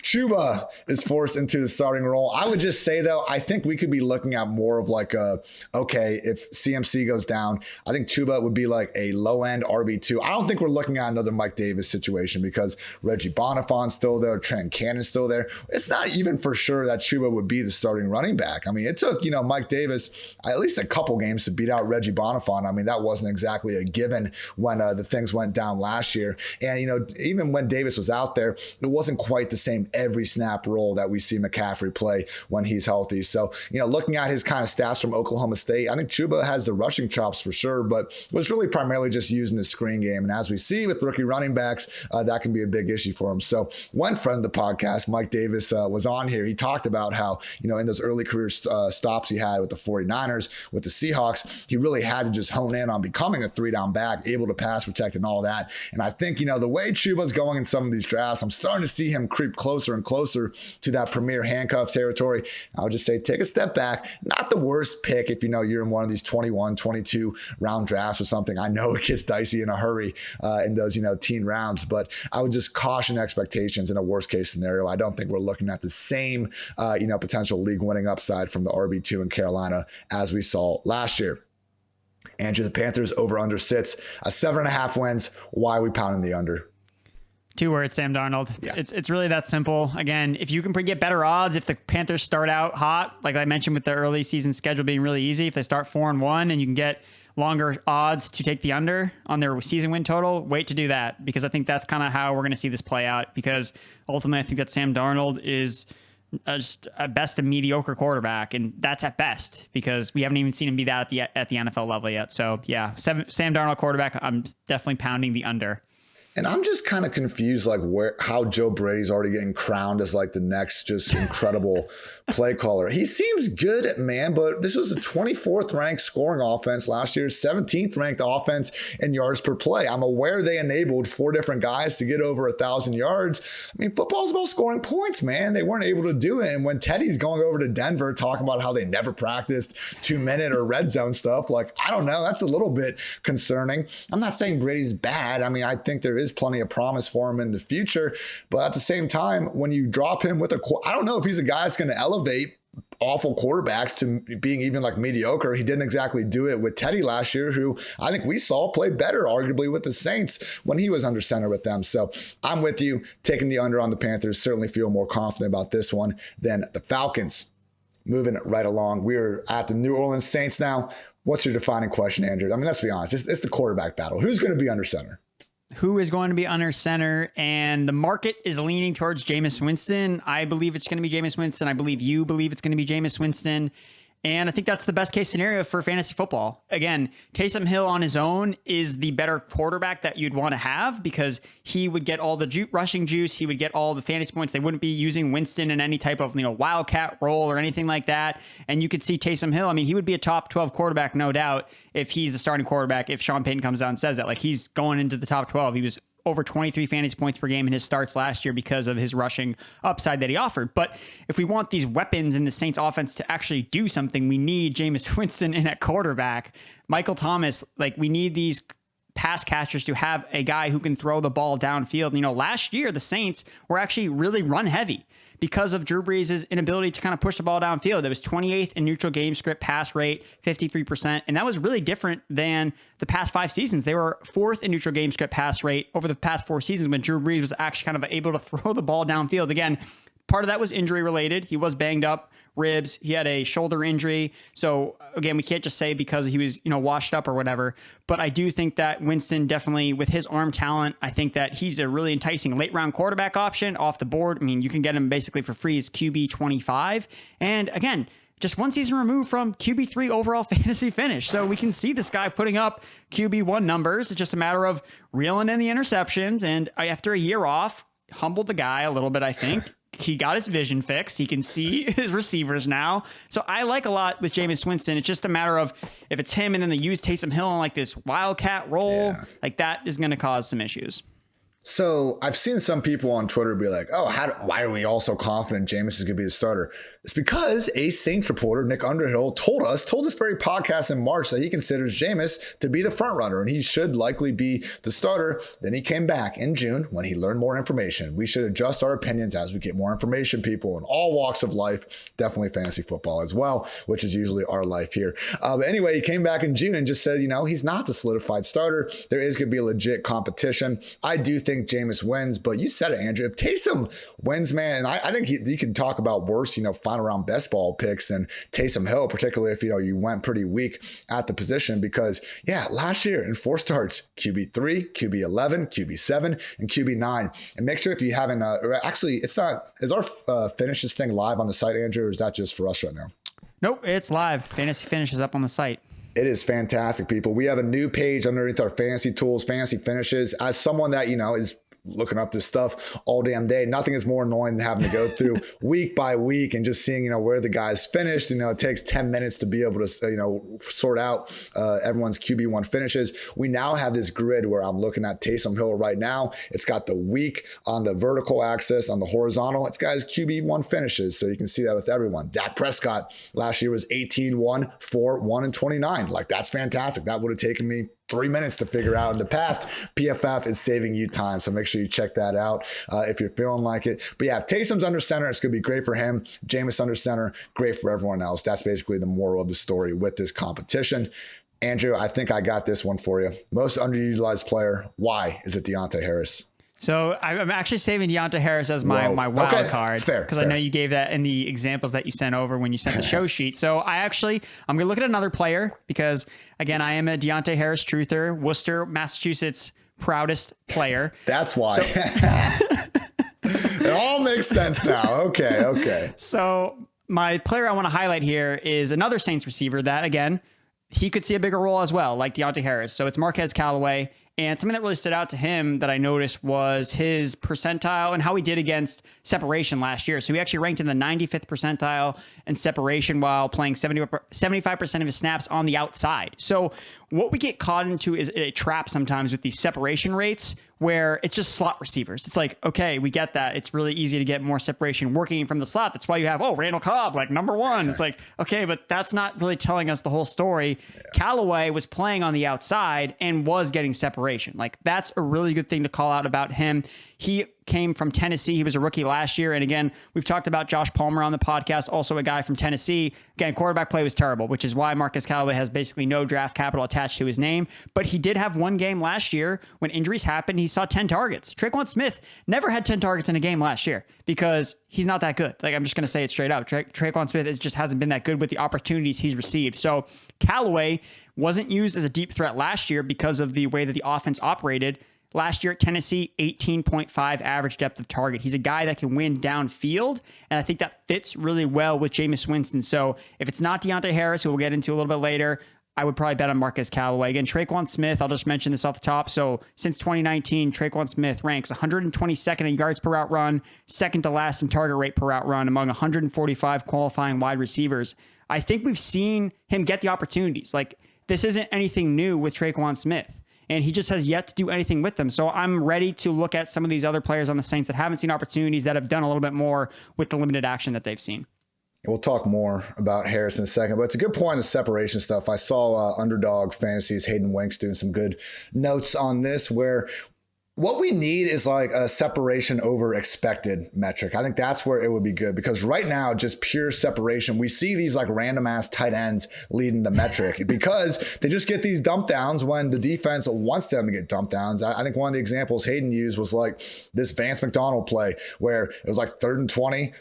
Chubba is forced into the starting role. I would just say, though, I think we could be looking at more of like if CMC goes down, I think Chubba would be like a low-end RB2. I don't think we're looking at another Mike Davis situation because Reggie Bonifon's still there, Trent Cannon's still there. It's not even for sure that Chubba would be the starting running back. I mean, it took, Mike Davis at least a couple games to beat out Reggie Bonifon. I mean, that wasn't exactly a given when the things went down last year. And, even when Davis was out there, it wasn't quite the same every snap role that we see McCaffrey play when he's healthy. So, looking at his kind of stats from Oklahoma State, I think Chubba has the rushing chops for sure, but was really primarily just using the screen game. And as we see with rookie running backs, that can be a big issue for him. So one friend of the podcast, Mike Davis, was on here. He talked about how, in those early career stops he had with the 49ers, with the Seahawks, he really had to just hone in on becoming a 3-down back, able to pass protect and all that. And I think, the way Chuba's going in some of these drafts, I'm starting to see him creep closer and closer to that premier handcuff territory. I would just say take a step back. Not the worst pick if you're in one of these 21, 22 round drafts or something. I know it gets dicey in a hurry in those, teen rounds, but I would just caution expectations in a worst case scenario. I don't think we're looking at the same, potential league winning upside from the RB2 in Carolina as we saw last year. Andrew, the Panthers over-under sits at 7.5 wins. Why are we pounding the under? 2 words, Sam Darnold. Yeah. It's really that simple. Again, if you can get better odds, if the Panthers start out hot, like I mentioned with the early season schedule being really easy, if they start 4-1 and you can get longer odds to take the under on their season win total, wait to do that, because I think that's kind of how we're going to see this play out, because ultimately I think that Sam Darnold is just at best a mediocre quarterback, and that's at best because we haven't even seen him be that at the NFL level yet. So yeah, Sam Darnold quarterback, I'm definitely pounding the under. And I'm just kind of confused, like how Joe Brady's already getting crowned as like the next just incredible play caller. He seems good, man, but this was a 24th ranked scoring offense last year, 17th ranked offense in yards per play. I'm aware they enabled 4 different guys to get over 1,000 yards. I mean, football's about scoring points, man. They weren't able to do it. And when Teddy's going over to Denver talking about how they never practiced 2-minute or red zone stuff, like, I don't know, that's a little bit concerning. I'm not saying Brady's bad. I mean, I think there is plenty of promise for him in the future, but at the same time, when you drop him with I don't know if he's a guy that's going to elevate awful quarterbacks to being even like mediocre. He didn't exactly do it with Teddy last year, who I think we saw play better arguably with the Saints when he was under center with them. So I'm with you, taking the under on the Panthers. Certainly feel more confident about this one than the Falcons. Moving right along, we're at the New Orleans Saints now. What's your defining question, Andrew? I mean, let's be honest. It's the quarterback battle. Who's going to be under center? Who is going to be under center? And the market is leaning towards Jameis Winston. I believe it's going to be Jameis Winston. I believe you believe it's going to be Jameis Winston. And I think that's the best case scenario for fantasy football. Again, Taysom Hill on his own is the better quarterback that you'd want to have because he would get all the rushing juice. He would get all the fantasy points. They wouldn't be using Winston in any type of, wildcat role or anything like that. And you could see Taysom Hill. I mean, he would be a top 12 quarterback, no doubt, if he's the starting quarterback. If Sean Payton comes out and says that, like, he's going into the top 12. He was over 23 fantasy points per game in his starts last year because of his rushing upside that he offered. But if we want these weapons in the Saints offense to actually do something, we need Jameis Winston in at quarterback. Michael Thomas, like, we need these pass catchers to have a guy who can throw the ball downfield. Last year, the Saints were actually really run heavy because of Drew Brees' inability to kind of push the ball downfield. It was 28th in neutral game script pass rate, 53%. And that was really different than the past 5 seasons. They were 4th in neutral game script pass rate over the past 4 seasons when Drew Brees was actually kind of able to throw the ball downfield. Again, part of that was injury related. He was banged up, ribs. He had a shoulder injury. So again, we can't just say because he was, washed up or whatever. But I do think that Winston definitely, with his arm talent, I think that he's a really enticing late round quarterback option off the board. I mean, you can get him basically for free as QB 25. And again, just 1 season removed from QB3 overall fantasy finish. So we can see this guy putting up QB1 numbers. It's just a matter of reeling in the interceptions. And after a year off, humbled the guy a little bit, I think. He got his vision fixed. He can see his receivers now. So I like a lot with Jameis Winston. It's just a matter of if it's him and then they use Taysom Hill on like this wildcat role, like that is going to cause some issues. So I've seen some people on Twitter be like, oh, why are we all so confident Jameis is going to be the starter? It's because a Saints reporter, Nick Underhill, told this very podcast in March that he considers Jameis to be the front runner and he should likely be the starter. Then he came back in June when he learned more information. We should adjust our opinions as we get more information, people in all walks of life, definitely fantasy football as well, which is usually our life here. But anyway, he came back in June and just said, he's not the solidified starter. There is going to be a legit competition. I do think Jameis wins, but you said it, Andrew. If Taysom wins, man, and I think you can talk about worse, final round best ball picks than Taysom Hill, particularly if, you went pretty weak at the position because, last year in 4 starts, QB3, QB11, QB7, and QB9. And make sure if you haven't, actually, it's not, is our finish this thing live on the site, Andrew, or is that just for us right now? Nope, it's live. Fantasy Finish is up on the site. It is fantastic, people. We have a new page underneath our fantasy tools, fantasy finishes. As someone that, is looking up this stuff all damn day, nothing is more annoying than having to go through week by week and just seeing, where the guys finished. It takes 10 minutes to be able to, sort out everyone's QB1 finishes. We now have this grid where I'm looking at Taysom Hill right now. It's got the week on the vertical axis, on the horizontal. It's got his QB1 finishes. So you can see that with everyone. Dak Prescott last year was 18-1, 4-1, and 29. Like, that's fantastic. That would have taken me 3 minutes to figure out in the past. PFF is saving you time, so make sure you check that out if you're feeling like it. But yeah, Taysom's under center. It's going to be great for him. Jameis under center, great for everyone else. That's basically the moral of the story with this competition. Andrew, I think I got this one for you. Most underutilized player. Why is it Deonte Harris? So I'm actually saving Deonte Harris as my wild card because I know you gave that in the examples that you sent over when you sent the show sheet. So I'm going to look at another player because, again, I am a Deonte Harris truther, Worcester, Massachusetts proudest player. That's why. It all makes sense now. Okay. So my player I want to highlight here is another Saints receiver that, again, he could see a bigger role as well, like Deonte Harris. So it's Marquez Callaway. And something that really stood out to him that I noticed was his percentile and how he did against separation last year. So he actually ranked in the 95th percentile in separation while playing 75% of his snaps on the outside. So what we get caught into is a trap sometimes with these separation rates where it's just slot receivers. It's like, okay, we get that. It's really easy to get more separation working from the slot. That's why you have, Randall Cobb, like number one. It's like, okay, but that's not really telling us the whole story. Yeah. Callaway was playing on the outside and was getting separation. Like, that's a really good thing to call out about him. He came from Tennessee. He was a rookie last year. And again, we've talked about Josh Palmer on the podcast, also a guy from Tennessee. Again, quarterback play was terrible, which is why Marquez Callaway has basically no draft capital attached to his name. But he did have one game last year when injuries happened. He saw 10 targets. Trequan Smith never had 10 targets in a game last year because he's not that good. Like, I'm just going to say it straight up. Trequan Smith just hasn't been that good with the opportunities he's received. So Callaway wasn't used as a deep threat last year because of the way that the offense operated. Last year at Tennessee, 18.5 average depth of target. He's a guy that can win downfield, and I think that fits really well with Jameis Winston. So if it's not Deonte Harris, who we'll get into a little bit later, I would probably bet on Marquez Callaway. Again, Trequan Smith, I'll just mention this off the top. So since 2019, Trequan Smith ranks 122nd in yards per route run, second to last in target rate per route run among 145 qualifying wide receivers. I think we've seen him get the opportunities. Like, this isn't anything new with Trequan Smith. And he just has yet to do anything with them. So I'm ready to look at some of these other players on the Saints that haven't seen opportunities, that have done a little bit more with the limited action that they've seen. We'll talk more about Harris in a second, but it's a good point of separation stuff. I saw Underdog Fantasies, Hayden Winks doing some good notes on this, where what we need is like a separation over expected metric. I think that's where it would be good, because right now, just pure separation, we see these like random ass tight ends leading the metric because they just get these dump downs when the defense wants them to get dump downs. I think one of the examples Hayden used was like this Vance McDonald play where it was like 3rd and 20,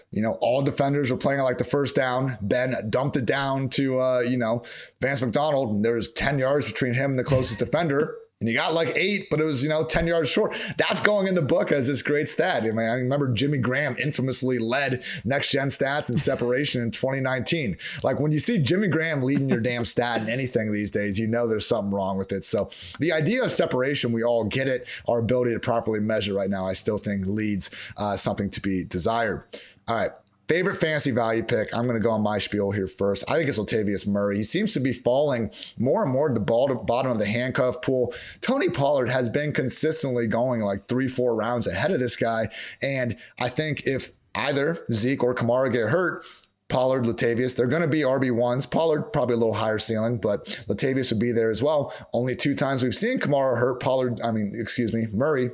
all defenders were playing like the first down. Ben dumped it down to, Vance McDonald, and there was 10 yards between him and the closest defender. And you got like 8, but it was, 10 yards short. That's going in the book as this great stat. I mean, I remember Jimmy Graham infamously led next gen stats in separation in 2019. Like, when you see Jimmy Graham leading your damn stat in anything these days, there's something wrong with it. So the idea of separation, we all get it. Our ability to properly measure right now, I still think leads something to be desired. All right. Favorite fantasy value pick. I'm going to go on my spiel here first. I think it's Latavius Murray. He seems to be falling more and more to the bottom of the handcuff pool. Tony Pollard has been consistently going like 3-4 rounds ahead of this guy. And I think if either Zeke or Kamara get hurt, Pollard, Latavius, they're going to be RB1s. Pollard, probably a little higher ceiling, but Latavius would be there as well. Only 2 times we've seen Kamara hurt. Murray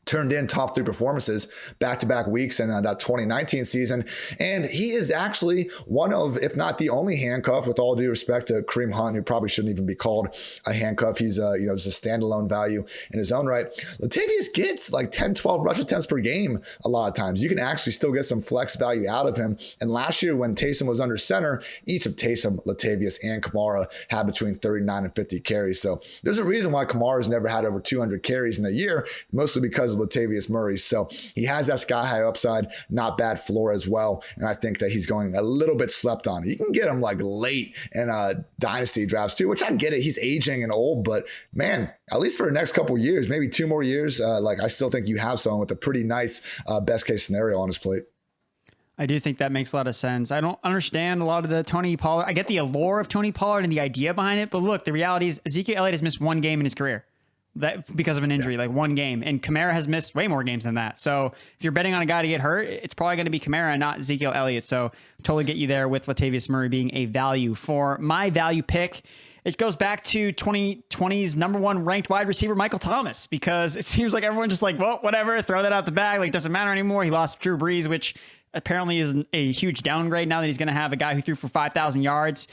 turned in top 3 performances back-to-back weeks in that 2019 season. And he is actually one of, if not the only handcuff, with all due respect to Kareem Hunt, who probably shouldn't even be called a handcuff. He's just a standalone value in his own right. Latavius gets like 10, 12 rush attempts per game a lot of times. You can actually still get some flex value out of him. And last year when Taysom was under center, each of Taysom, Latavius, and Kamara had between 39 and 50 carries. So there's a reason why Kamara's never had over 200 carries in a year, mostly because of Latavius Murray. So he has that sky high upside, not bad floor as well. And I think that he's going a little bit slept on. You can get him like late in dynasty drafts too, which I get it. He's aging and old, but man, at least for the next couple of years, maybe 2 more years, I still think you have someone with a pretty nice best case scenario on his plate. I do think that makes a lot of sense. I don't understand a lot of the Tony Pollard. I get the allure of Tony Pollard and the idea behind it, but look, the reality is Ezekiel Elliott has missed 1 game in his career. That because of an injury, like 1 game. And Kamara has missed way more games than that. So if you're betting on a guy to get hurt, it's probably going to be Kamara and not Ezekiel Elliott. So totally get you there with Latavius Murray being a value. For my value pick, it goes back to 2020's number 1 ranked wide receiver, Michael Thomas, because it seems like everyone's just like, well, whatever, throw that out the bag. Like, doesn't matter anymore. He lost Drew Brees, which apparently is a huge downgrade now that he's going to have a guy who threw for 5,000 yards.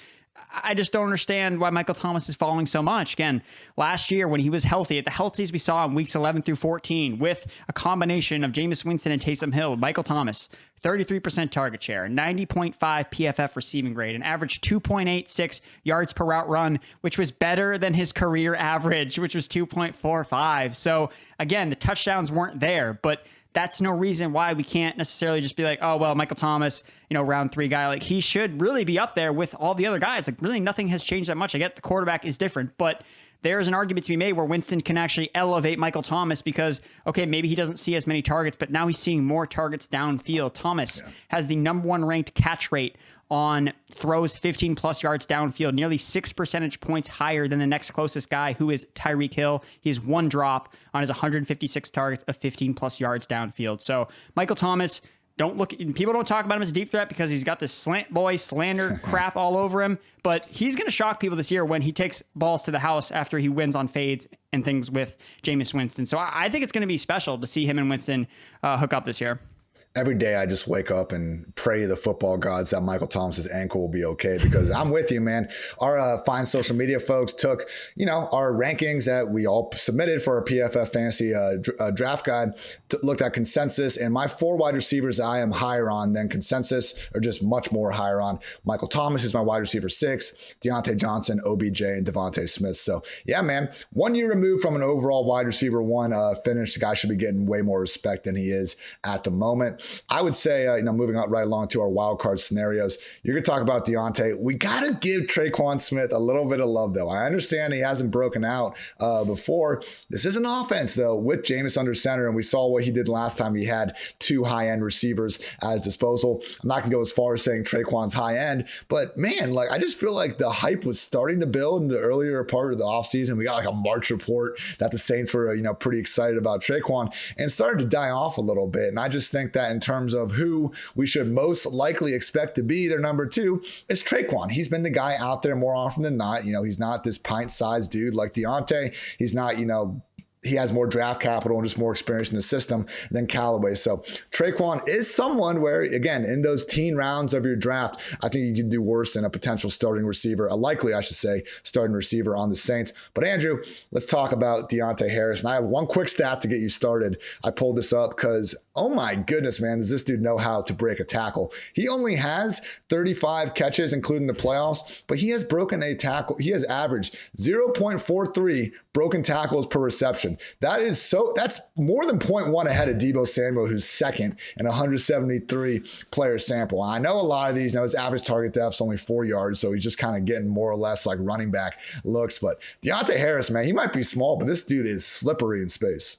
I just don't understand why Michael Thomas is falling so much. Again, last year when he was healthy, at the healthiest we saw in weeks 11 through 14, with a combination of Jameis Winston and Taysom Hill, Michael Thomas, 33% target share, 90.5 PFF receiving grade, an average 2.86 yards per route run, which was better than his career average, which was 2.45. So again, the touchdowns weren't there, but that's no reason why we can't necessarily just be like, oh, well, Michael Thomas, round 3 guy. Like, he should really be up there with all the other guys. Like, really nothing has changed that much. I get the quarterback is different, but there's an argument to be made where Winston can actually elevate Michael Thomas because, okay, maybe he doesn't see as many targets, but now he's seeing more targets downfield. Thomas has the number one ranked catch rate on throws 15 plus yards downfield, nearly 6 percentage points higher than the next closest guy, who is Tyreek Hill. He has one drop on his 156 targets of 15 plus yards downfield. So Michael Thomas, people don't talk about him as a deep threat because he's got this slant boy slander crap all over him, but he's going to shock people this year when he takes balls to the house after he wins on fades and things with Jameis Winston. So I think it's going to be special to see him and Winston hook up this year. Every day I just wake up and pray to the football gods that Michael Thomas's ankle will be okay, because I'm with you, man. Our fine social media folks took, our rankings that we all submitted for our PFF fantasy draft guide, looked at consensus, and my 4 wide receivers I am higher on than consensus, or just much more higher on. Michael Thomas is my wide receiver 6, Deontay Johnson, OBJ, and Devontae Smith. So yeah, man, 1 year removed from an overall wide receiver 1 finish. The guy should be getting way more respect than he is at the moment. I would say, moving on right along to our wild card scenarios, you're going to talk about Deontay. We got to give Trequan Smith a little bit of love, though. I understand he hasn't broken out before. This is an offense, though, with Jameis under center, and we saw what he did last time. He had 2 high-end receivers at his disposal. I'm not going to go as far as saying Trequan's high-end, but man, I just feel like the hype was starting to build in the earlier part of the offseason. We got a March report that the Saints were, pretty excited about Trequan, and started to die off a little bit. And I just think that in terms of who we should most likely expect to be their number 2 is Trequan. He's been the guy out there more often than not. He's not this pint-sized dude like Deontay. He's not, he has more draft capital and just more experience in the system than Callaway. So Trequan is someone where, again, in those teen rounds of your draft, I think you can do worse than a potential starting receiver, a likely, I should say, starting receiver on the Saints. But Andrew, let's talk about Deonte Harris. And I have one quick stat to get you started. I pulled this up because, oh my goodness, man, does this dude know how to break a tackle? He only has 35 catches, including the playoffs, but he has broken a tackle. He has averaged 0.43 broken tackles per reception. That's more than 0.1 ahead of Deebo Samuel, who's second in 173 player sample. I know a lot of these, his average target depth's only 4 yards, so he's just kind of getting more or less like running back looks. But Deonte Harris, man, he might be small, but this dude is slippery in space.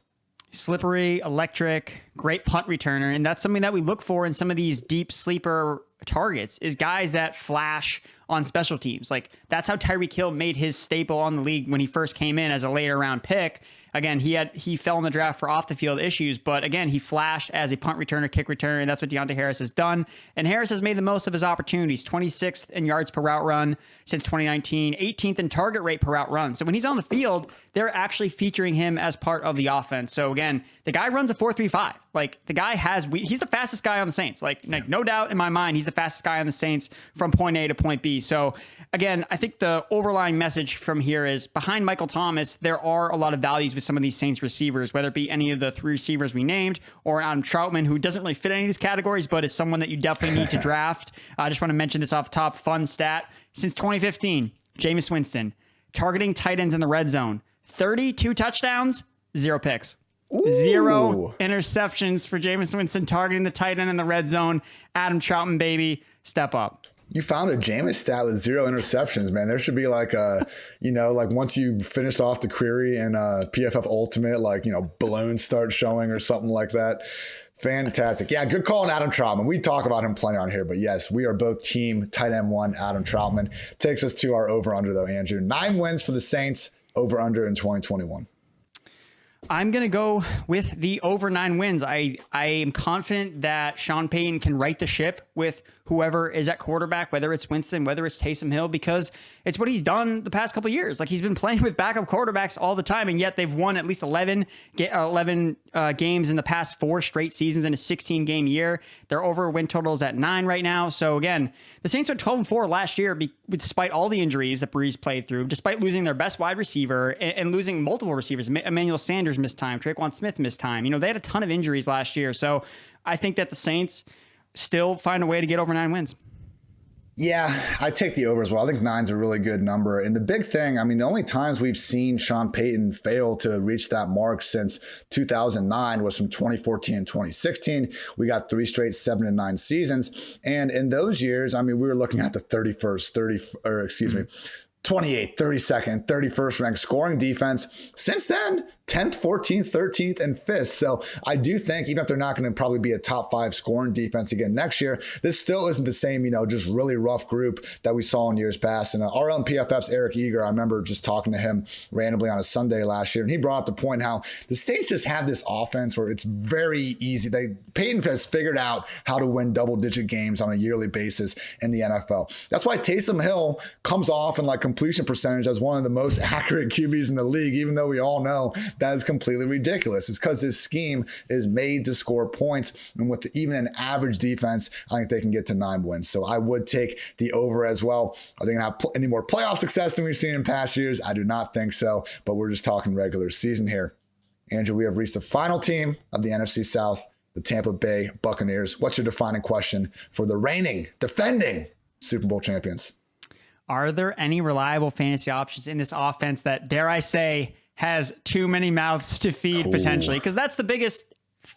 Slippery, electric, great punt returner. And that's something that we look for in some of these deep sleeper targets, is guys that flash on special teams. That's how Tyreek Hill made his staple on the league when he first came in as a later round pick. Again, he fell in the draft for off the field issues, but again, he flashed as a punt returner, kick returner, and that's what Deonte Harris has done. And Harris has made the most of his opportunities. 26th in yards per route run since 2019, 18th in target rate per route run. So when he's on the field, they're actually featuring him as part of the offense. So again, the guy runs a 4.35. The guy he's the fastest guy on the Saints. No doubt in my mind, he's the fastest guy on the Saints from point A to point B. So again, I think the overlying message from here is, behind Michael Thomas, there are a lot of values with some of these Saints receivers, whether it be any of the 3 receivers we named, or Adam Troutman, who doesn't really fit any of these categories, but is someone that you definitely need to draft. I just want to mention this off the top. Fun stat. Since 2015, Jameis Winston targeting tight ends in the red zone, 32 touchdowns, 0 picks. Ooh. 0 interceptions for Jameis Winston targeting the tight end in the red zone. Adam Troutman, baby, step up. You found a Jameis stat with 0 interceptions, man. There should be once you finish off the query in PFF Ultimate, balloons start showing or something like that. Fantastic. Yeah, good call on Adam Troutman. We talk about him plenty on here, but yes, we are both team tight end 1, Adam Troutman. Takes us to our over-under, though, Andrew. 9 wins for the Saints, over-under in 2021. I'm going to go with the over 9 wins. I am confident that Sean Payton can right the ship with whoever is at quarterback, whether it's Winston, whether it's Taysom Hill, because it's what he's done the past couple of years. He's been playing with backup quarterbacks all the time, and yet they've won at least 11 games in the past 4 straight seasons in a 16-game year. Their over win total is at 9 right now. So again, the Saints were 12-4 last year, despite all the injuries that Breeze played through, despite losing their best wide receiver and losing multiple receivers. Emmanuel Sanders missed time, Trequan Smith missed time. They had a ton of injuries last year. So I think that the Saints still find a way to get over 9 wins. Yeah, I take the over as well. I think 9's a really good number. And the big thing, the only times we've seen Sean Payton fail to reach that mark since 2009 was from 2014 and 2016. We got 3 straight 7-9 seasons. And in those years, we were looking at the 28th, 32nd, 31st ranked scoring defense. Since then, 10th, 14th, 13th, and 5th. So I do think, even if they're not going to probably be a top 5 scoring defense again next year, this still isn't the same, just really rough group that we saw in years past. And our own PFF's Eric Eager, I remember just talking to him randomly on a Sunday last year, and he brought up the point how the Saints just have this offense where it's very easy. Peyton has figured out how to win double-digit games on a yearly basis in the NFL. That's why Taysom Hill comes off in completion percentage as one of the most accurate QBs in the league, even though we all know that is completely ridiculous. It's because his scheme is made to score points, and with even an average defense, I think they can get to 9 wins. So I would take the over as well. Are they going to have any more playoff success than we've seen in past years? I do not think so, but we're just talking regular season here. Andrew, we have reached the final team of the NFC South, the Tampa Bay Buccaneers. What's your defining question for the reigning, defending Super Bowl champions? Are there any reliable fantasy options in this offense that, dare I say, has too many mouths to feed potentially? Because that's the biggest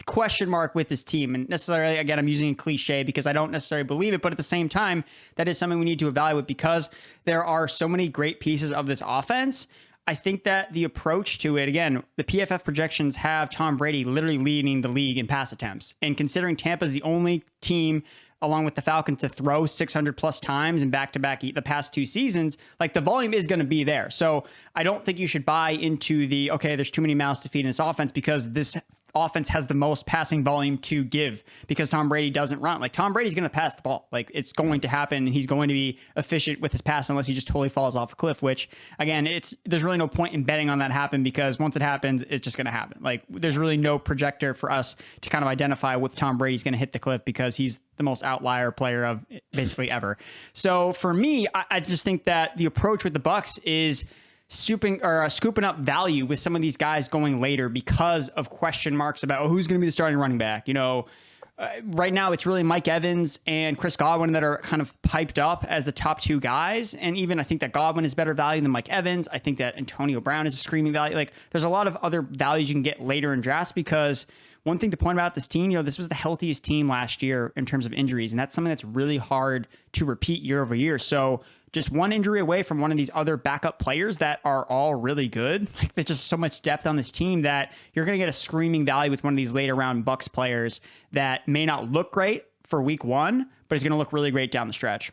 question mark with this team. And necessarily, again, I'm using a cliche because I don't necessarily believe it, but at the same time, that is something we need to evaluate because there are so many great pieces of this offense. I think that the approach to it, again, the PFF projections have Tom Brady literally leading the league in pass attempts. And considering Tampa's the only team along with the Falcons to throw 600 plus times in back-to-back the past 2 seasons, the volume is going to be there. So I don't think you should buy into there's too many mouths to feed in this offense because this offense has the most passing volume to give because Tom Brady doesn't run. Tom Brady's going to pass the ball. It's going to happen, and he's going to be efficient with his pass unless he just totally falls off a cliff, which, again, there's really no point in betting on that happen because once it happens, it's just going to happen. There's really no projector for us to kind of identify if Tom Brady's going to hit the cliff because he's the most outlier player of basically ever. So for me, I just think that the approach with the Bucks is scooping up value with some of these guys going later because of question marks about who's going to be the starting running back. Right now it's really Mike Evans and Chris Godwin that are kind of piped up as the top 2 guys. And even I think that Godwin is better value than Mike Evans. I think that Antonio Brown is a screaming value. There's a lot of other values you can get later in drafts because one thing to point out this team, this was the healthiest team last year in terms of injuries. And that's something that's really hard to repeat year over year. So just one injury away from one of these other backup players that are all really good. There's just so much depth on this team that you're going to get a screaming value with one of these later round Bucks players that may not look great for week 1, but is going to look really great down the stretch.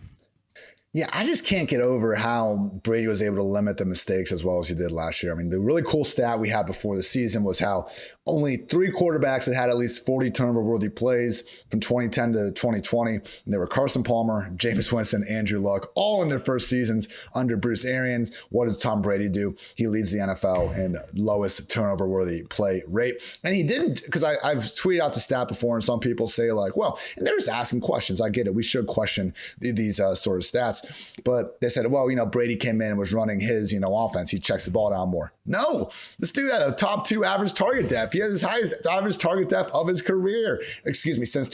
Yeah, I just can't get over how Brady was able to limit the mistakes as well as he did last year. I mean, the really cool stat we had before the season was how only 3 quarterbacks had at least 40 turnover-worthy plays from 2010 to 2020. And they were Carson Palmer, Jameis Winston, Andrew Luck, all in their first seasons under Bruce Arians. What does Tom Brady do? He leads the NFL in lowest turnover-worthy play rate. And he didn't, because I've tweeted out the stat before, and some people say and they're just asking questions. I get it. We should question these sort of stats. But they said, Brady came in and was running his, offense. He checks the ball down more. No, this dude had a top 2 average target depth. He had his highest average target depth of his career. Since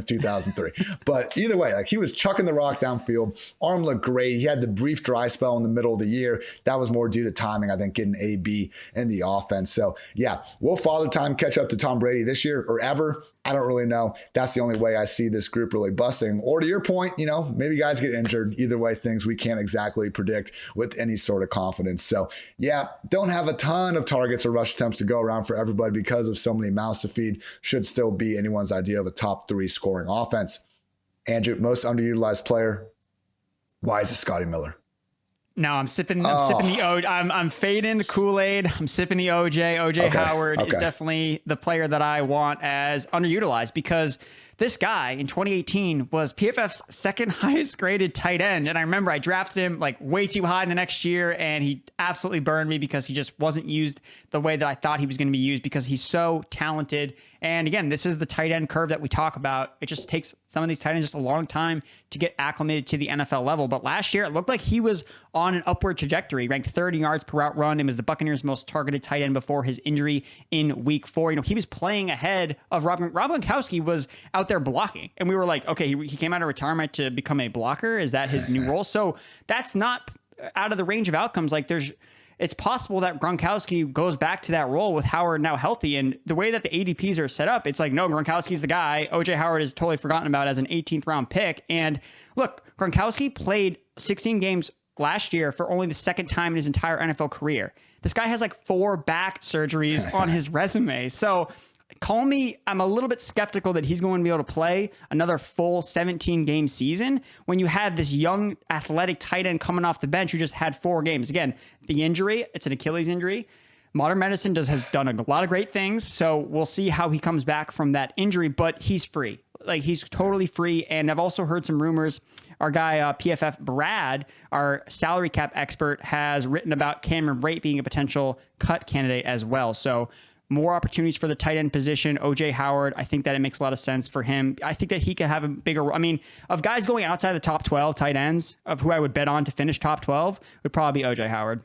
2003. But either way, he was chucking the rock downfield. Arm looked great. He had the brief dry spell in the middle of the year. That was more due to timing, I think, getting AB in the offense. So yeah, will Father Time catch up to Tom Brady this year or ever? I don't really know. That's the only way I see this group really busting. Or to your point, maybe guys get injured. Either way, things we can't exactly predict with any sort of confidence. So yeah, don't have a ton of targets or rush attempts to go around for everybody because of so many mouths to feed. Should still be anyone's idea of a top 3 scoring offense. Andrew, most underutilized player. Why is it Scotty Miller? No, I'm sipping the OJ. I'm fading the Kool-Aid. I'm sipping the OJ. OJ Howard is definitely the player that I want as underutilized because this guy in 2018 was PFF's 2nd highest graded tight end. And I remember I drafted him way too high in the next year, and he absolutely burned me because he just wasn't used the way that I thought he was going to be used because he's so talented. And again, this is the tight end curve that we talk about. It just takes some of these tight ends just a long time to get acclimated to the NFL level. But last year, it looked like he was on an upward trajectory, ranked 30 yards per route run, and was the Buccaneers' most targeted tight end before his injury in week 4. He was playing ahead of Rob Gronkowski was out there blocking. And we were like, okay, he came out of retirement to become a blocker. Is that his new role? So that's not out of the range of outcomes. It's possible that Gronkowski goes back to that role with Howard now healthy. And the way that the ADPs are set up, it's no, Gronkowski's the guy. OJ Howard is totally forgotten about as an 18th round pick. And look, Gronkowski played 16 games last year for only the second time in his entire NFL career. This guy has like 4 back surgeries on his resume. So I'm a little bit skeptical that he's going to be able to play another full 17-game season when you have this young athletic tight end coming off the bench who just had 4 games. Again, the injury, it's an Achilles injury. Modern medicine has done a lot of great things. So we'll see how he comes back from that injury, but he's free. Like, he's totally free. And I've also heard some rumors. Our guy, PFF Brad, our salary cap expert, has written about Cameron Brate being a potential cut candidate as well. So more opportunities for the tight end position. OJ Howard, I think that it makes a lot of sense for him. I think that he could have a bigger, of guys going outside the top 12 tight ends, of who I would bet on to finish top 12, would probably be OJ Howard.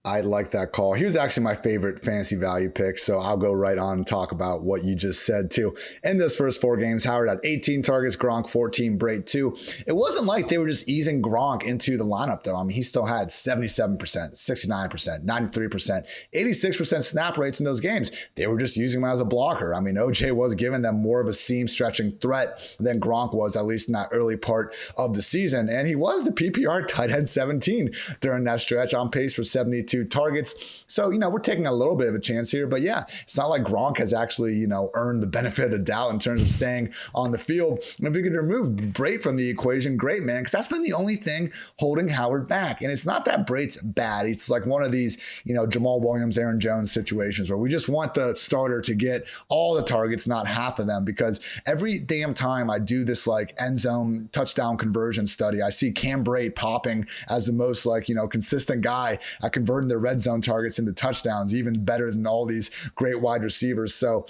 I like that call. He was actually my favorite fantasy value pick, so I'll go right on and talk about what you just said too. In those first 4 games, Howard had 18 targets, Gronk 14, Brate 2. It wasn't like they were just easing Gronk into the lineup though. He still had 77%, 69%, 93%, 86% snap rates in those games. They were just using him as a blocker. OJ was giving them more of a seam stretching threat than Gronk was, at least in that early part of the season. And he was the PPR tight end 17 during that stretch, on pace for 72 targets. So, we're taking a little bit of a chance here, but yeah, it's not like Gronk has actually, earned the benefit of the doubt in terms of staying on the field. And if we could remove Brate from the equation, great, man, because that's been the only thing holding Howard back. And it's not that Brate's bad. It's like one of these, Jamal Williams, Aaron Jones situations where we just want the starter to get all the targets, not half of them, because every damn time I do this like end zone touchdown conversion study, I see Cam Brate popping as the most consistent guy at converting their red zone targets into touchdowns, even better than all these great wide receivers. So,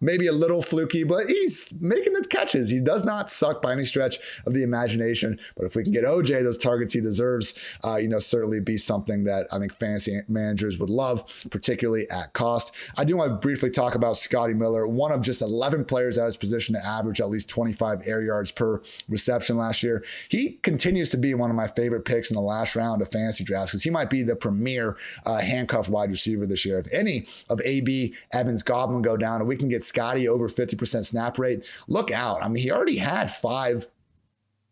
maybe a little fluky, but he's making the catches. He does not suck by any stretch of the imagination. But if we can get OJ those targets he deserves, certainly be something that I think fantasy managers would love, particularly at cost. I do want to briefly talk about Scotty Miller, one of just 11 players at his position to average at least 25 air yards per reception last year. He continues to be one of my favorite picks in the last round of fantasy drafts because he might be the premier handcuff wide receiver this year. If any of AB, Evans, Godwin go down and we can get Scotty over 50% snap rate, look out. He already had 5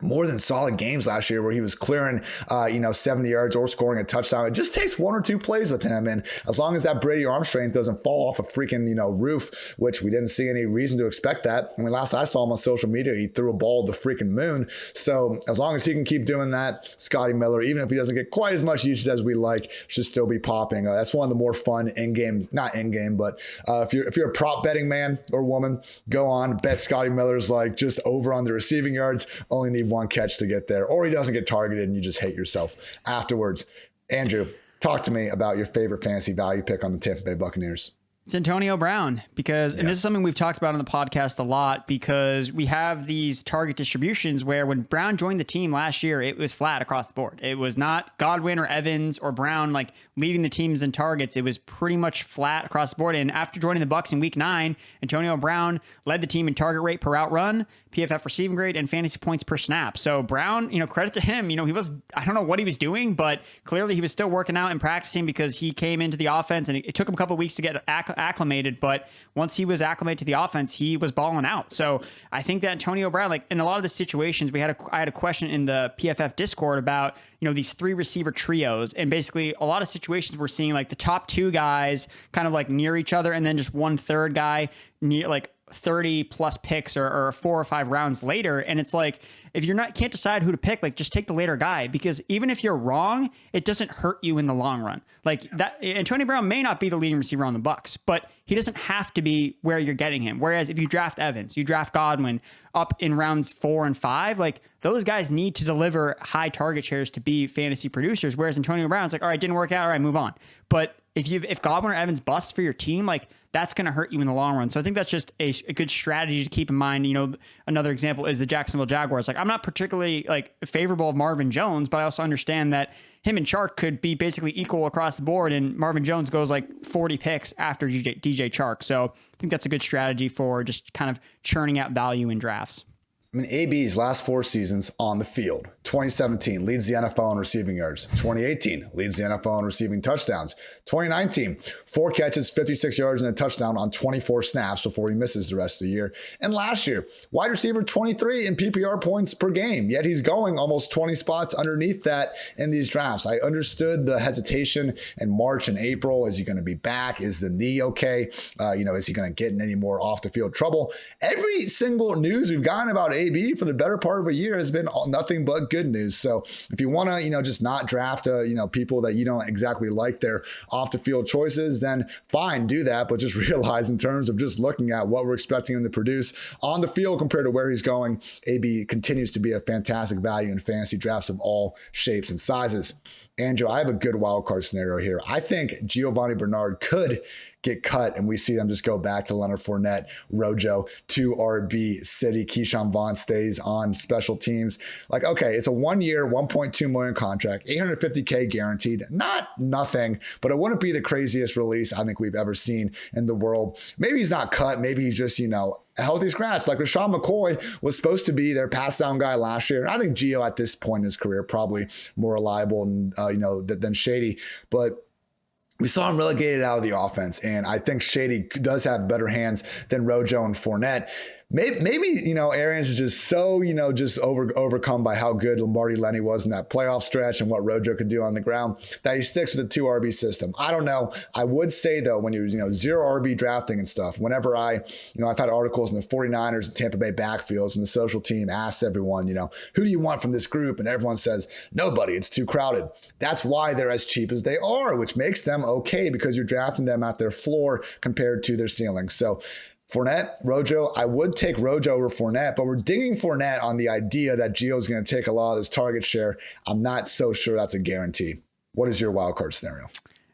more than solid games last year where he was clearing, 70 yards or scoring a touchdown. It just takes 1 or 2 plays with him. And as long as that Brady arm strength doesn't fall off a freaking, roof, which we didn't see any reason to expect that. Last I saw him on social media, he threw a ball to the freaking moon. So as long as he can keep doing that, Scotty Miller, even if he doesn't get quite as much usage as we like, should still be popping. That's one of the more fun in-game, not in-game, but if you're a prop betting man or woman, go on, bet Scotty Miller's like just over on the receiving yards, only need 1 catch to get there, or he doesn't get targeted and you just hate yourself afterwards. Andrew, talk to me about your favorite fantasy value pick on the Tampa Bay Buccaneers. It's Antonio Brown because, and this is something we've talked about on the podcast a lot, because we have these target distributions where when Brown joined the team last year, it was flat across the board. It was not Godwin or Evans or Brown like leading the teams in targets. It was pretty much flat across the board. And after joining the Bucks in week 9, Antonio Brown led the team in target rate per route run, PFF receiving grade, and fantasy points per snap. So Brown, credit to him. He was, I don't know what he was doing, but clearly he was still working out and practicing because he came into the offense and it took him a couple of weeks to get acclimated. But once he was acclimated to the offense, he was balling out. So I think that Antonio Brown, like in a lot of the situations, I had a question in the PFF Discord about, these 3 receiver trios. And basically a lot of situations we're seeing like the top 2 guys kind of like near each other, and then just 1/3 guy near like 30 plus picks or 4 or 5 rounds later. And it's like, if you're can't decide who to pick, like just take the later guy, because even if you're wrong, it doesn't hurt you in the long run. Like that, Antonio Brown may not be the leading receiver on the Bucks, but he doesn't have to be where you're getting him. Whereas if you draft Evans, you draft Godwin up in rounds 4 and 5, like those guys need to deliver high target shares to be fantasy producers. Whereas Antonio Brown's like, all right, didn't work out. All right, move on. But if Godwin or Evans busts for your team, like that's going to hurt you in the long run. So I think that's just a good strategy to keep in mind. Another example is the Jacksonville Jaguars. Like I'm not particularly like favorable of Marvin Jones, but I also understand that him and Chark could be basically equal across the board, and Marvin Jones goes like 40 picks after DJ Chark. So I think that's a good strategy for just kind of churning out value in drafts. I mean, AB's last 4 seasons on the field. 2017 leads the NFL in receiving yards. 2018 leads the NFL in receiving touchdowns. 2019, 4 catches, 56 yards, and a touchdown on 24 snaps before he misses the rest of the year. And last year, wide receiver 23 in PPR points per game, yet he's going almost 20 spots underneath that in these drafts. I understood the hesitation in March and April. Is he going to be back? Is the knee okay? Is he going to get in any more off the field trouble? Every single news we've gotten about AB for the better part of a year has been nothing but good news. So if you want to, just not draft, people that you don't exactly like their off the field choices, then fine, do that. But just realize in terms of just looking at what we're expecting him to produce on the field compared to where he's going, AB continues to be a fantastic value in fantasy drafts of all shapes and sizes. Andrew, I have a good wild card scenario here. I think Giovanni Bernard could get cut and we see them just go back to Leonard Fournette, Rojo, 2 RB City. Keyshawn Vaughn stays on special teams. Like, okay, it's a 1-year, $1.2 million contract, $850K guaranteed. Not nothing, but it wouldn't be the craziest release I think we've ever seen in the world. Maybe he's not cut. Maybe he's just, a healthy scratch. Like LaShawn McCoy was supposed to be their pass down guy last year. I think Gio at this point in his career probably more reliable than Shady, but we saw him relegated out of the offense, and I think Shady does have better hands than Rojo and Fournette. Maybe Arians is just so, just overcome by how good Lombardi Lenny was in that playoff stretch and what Rojo could do on the ground that he sticks with the 2 RB system. I don't know. I would say, though, when you're, 0 RB drafting and stuff, whenever I've had articles in the 49ers and Tampa Bay backfields, and the social team asks everyone, who do you want from this group? And everyone says, nobody, it's too crowded. That's why they're as cheap as they are, which makes them okay because you're drafting them at their floor compared to their ceiling. So Fournette, Rojo, I would take Rojo over Fournette, but we're dinging Fournette on the idea that Gio's going to take a lot of his target share. I'm not so sure that's a guarantee. What is your wild card scenario?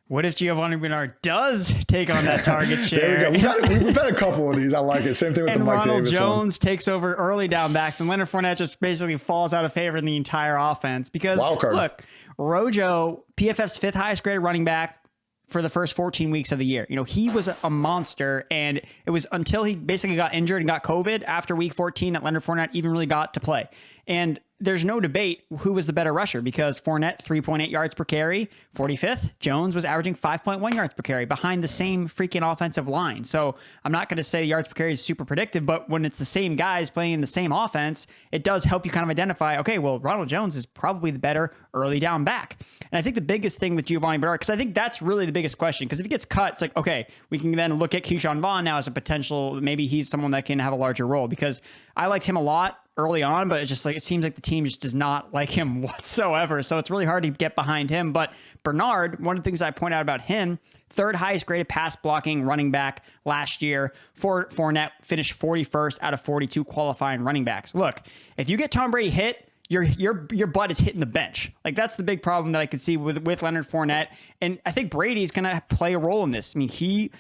What if Giovanni Bernard does take on that target share? There we go. We've had a couple of these. I like it. Same thing with the Mike Ronald Davis Jones one. takes over early down backs, and Leonard Fournette just basically falls out of favor in the entire offense. Because, look, Rojo, PFF's 5th highest graded running back for the first 14 weeks of the year. He was a monster, and it was until he basically got injured and got COVID after week 14 that Leonard Fournette even really got to play. And there's no debate who was the better rusher, because Fournette, 3.8 yards per carry, 45th. Jones was averaging 5.1 yards per carry behind the same freaking offensive line. So I'm not going to say yards per carry is super predictive, but when it's the same guys playing in the same offense, it does help you kind of identify, okay, well, Ronald Jones is probably the better early down back. And I think the biggest thing with Giovanni Bernard, because I think that's really the biggest question, because if he gets cut, it's like, okay, we can then look at Keyshawn Vaughn now as a potential, maybe he's someone that can have a larger role, because I liked him a lot early on, but it seems like the team just does not like him whatsoever. So it's really hard to get behind him. But Bernard, one of the things I point out about him, 3rd highest graded pass blocking running back last year. Fournette finished 41st out of 42 qualifying running backs. Look, if you get Tom Brady hit, your butt is hitting the bench. Like, that's the big problem that I could see with Leonard Fournette. And I think Brady's going to play a role in this. I mean,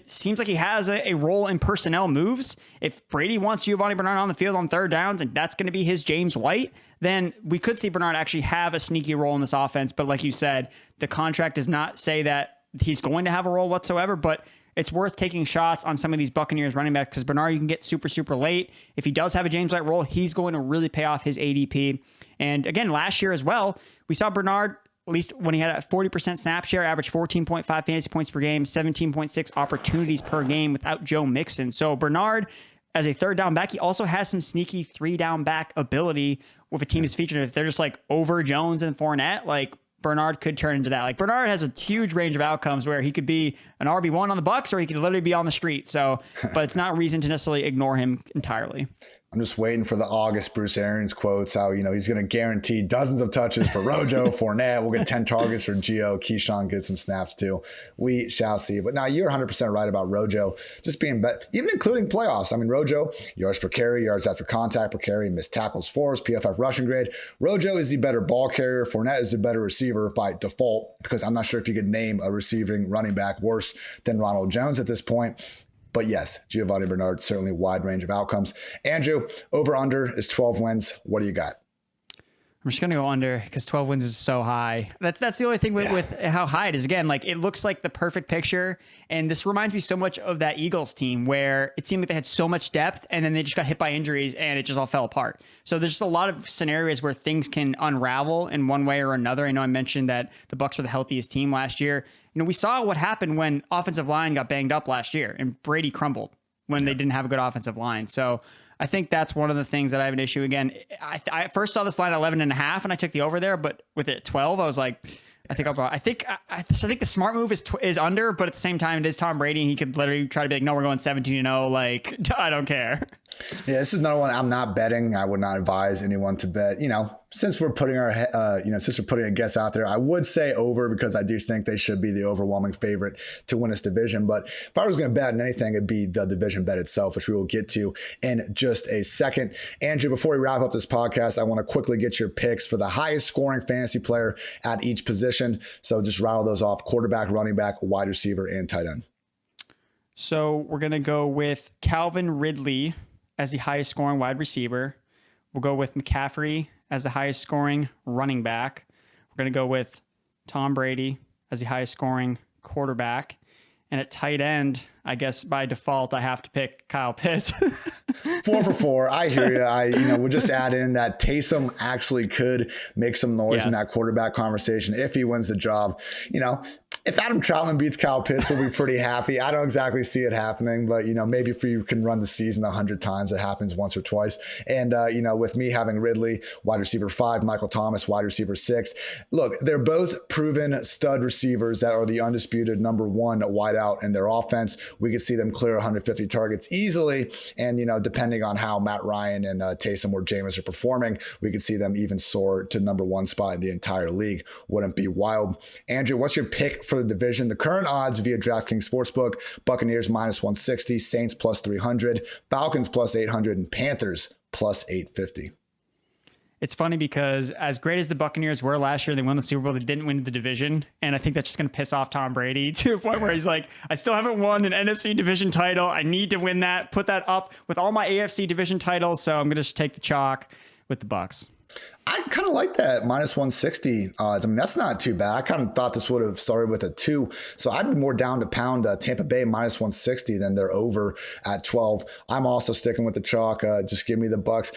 seems like he has a role in personnel moves. If Brady wants Giovanni Bernard on the field on 3rd downs, and that's going to be his James White, then we could see Bernard actually have a sneaky role in this offense. But like you said, the contract does not say that he's going to have a role whatsoever, but it's worth taking shots on some of these Buccaneers running backs, because Bernard, you can get super, super late. If he does have a James White role, he's going to really pay off his ADP. And again, last year as well, we saw Bernard, at least when he had a 40% snap share, average 14.5 fantasy points per game, 17.6 opportunities per game without Joe Mixon. So Bernard, as a 3rd down back, he also has some sneaky 3 down back ability with a team is featured. If they're just like over Jones and Fournette, like, Bernard could turn into that. Like, Bernard has a huge range of outcomes where he could be an RB1 on the Bucks, or he could literally be on the street. So, but it's not reason to necessarily ignore him entirely. I'm just waiting for the August Bruce Arians quotes, how, he's going to guarantee dozens of touches for Rojo, Fournette. We'll get 10 targets for Gio. Keyshawn gets some snaps too. We shall see. But now you're 100% right about Rojo just being better, even including playoffs. I mean, Rojo, yards per carry, yards after contact per carry, missed tackles forced, PFF rushing grade. Rojo is the better ball carrier. Fournette is the better receiver by default, because I'm not sure if you could name a receiving running back worse than Ronald Jones at this point. But yes, Giovanni Bernard, certainly wide range of outcomes. Andrew, over under is 12 wins. What do you got? I'm just gonna go under because 12 wins is so high. That's the only thing with how high it is. Again, like it looks like the perfect picture, and this reminds me so much of that Eagles team where it seemed like they had so much depth, and then they just got hit by injuries, and it just all fell apart. So there's just a lot of scenarios where things can unravel in one way or another. I know I mentioned that the Bucks were the healthiest team last year. You know, we saw what happened when offensive line got banged up last year, and Brady crumbled when they didn't have a good offensive line. So I think that's one of the things that I have an issue. Again, I first saw this line at 11.5 and I took the over there, but with it at 12, I was like, I think the smart move is under, but at the same time, it is Tom Brady and he could literally try to be like, no, we're going 17-0. Like, I don't care. Yeah, this is another one I'm not betting. I would not advise anyone to bet. You know, since we're putting a guess out there, I would say over because I do think they should be the overwhelming favorite to win this division. But if I was going to bet on anything, it'd be the division bet itself, which we will get to in just a second. Andrew, before we wrap up this podcast, I want to quickly get your picks for the highest scoring fantasy player at each position. So just rattle those off: quarterback, running back, wide receiver, and tight end. So we're going to go with Calvin Ridley as the highest scoring wide receiver. We'll go with McCaffrey as the highest scoring running back. We're going to go with Tom Brady as the highest scoring quarterback. And at tight end, I guess by default, I have to pick Kyle Pitts. 4 for 4. I hear you. We'll just add in that Taysom actually could make some noise in that quarterback conversation if he wins the job. You know, if Adam Troutman beats Kyle Pitts, we'll be pretty happy. I don't exactly see it happening, but, maybe if you can run the season 100 times, it happens once or twice. And, with me having Ridley, wide receiver 5, Michael Thomas, wide receiver 6. Look, they're both proven stud receivers that are the undisputed number 1 wideout in their offense. We could see them clear 150 targets easily. And, depending on how Matt Ryan and Taysom or Jameis are performing, we could see them even soar to number 1 spot in the entire league. Wouldn't be wild. Andrew, what's your pick for the division? The current odds via DraftKings Sportsbook: Buccaneers -160, Saints +300, Falcons +800, and Panthers +850. It's funny because as great as the Buccaneers were last year, they won the Super Bowl. They didn't win the division. And I think that's just going to piss off Tom Brady to a point where he's like, I still haven't won an NFC division title. I need to win that, put that up with all my AFC division titles. So I'm going to just take the chalk with the Bucks. I kind of like that -160 odds. I mean, that's not too bad. I kind of thought this would have started with a 2. So I'd be more down to pound Tampa Bay -160 than they're over at 12. I'm also sticking with the chalk. Just give me the Bucks.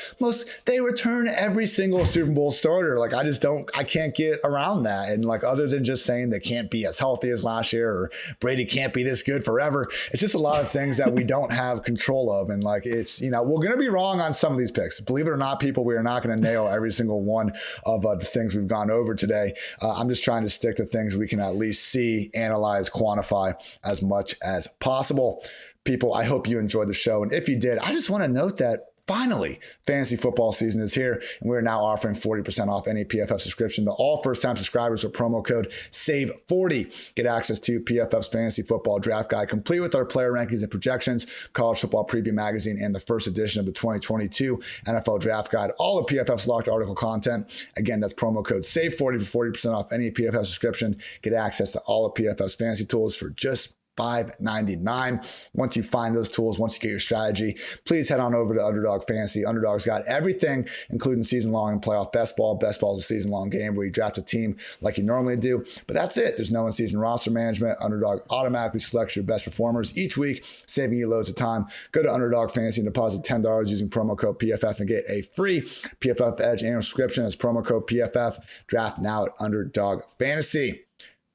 They return every single Super Bowl starter. Like, I can't get around that. And like, other than just saying they can't be as healthy as last year or Brady can't be this good forever, it's just a lot of things that we don't have control of. And like, it's, we're going to be wrong on some of these picks. Believe it or not, people, we are not going to nail every single one of the things we've gone over today. I'm just trying to stick to things we can at least see, analyze, quantify as much as possible. People, I hope you enjoyed the show. And if you did, I just want to note that finally, fantasy football season is here, and we're now offering 40% off any PFF subscription to all first-time subscribers with promo code SAVE40. Get access to PFF's fantasy football draft guide, complete with our player rankings and projections, college football preview magazine, and the first edition of the 2022 NFL draft guide. All of PFF's locked article content. Again, that's promo code SAVE40 for 40% off any PFF subscription. Get access to all of PFF's fantasy tools for just $5.99. Once you find those tools, once you get your strategy, please head on over to Underdog Fantasy. Underdog's got everything, including season-long and playoff best ball. Best ball is a season-long game where you draft a team like you normally do. But that's it. There's no in-season roster management. Underdog automatically selects your best performers each week, saving you loads of time. Go to Underdog Fantasy and deposit $10 using promo code PFF and get a free PFF Edge annual subscription as promo code PFF. Draft now at Underdog Fantasy.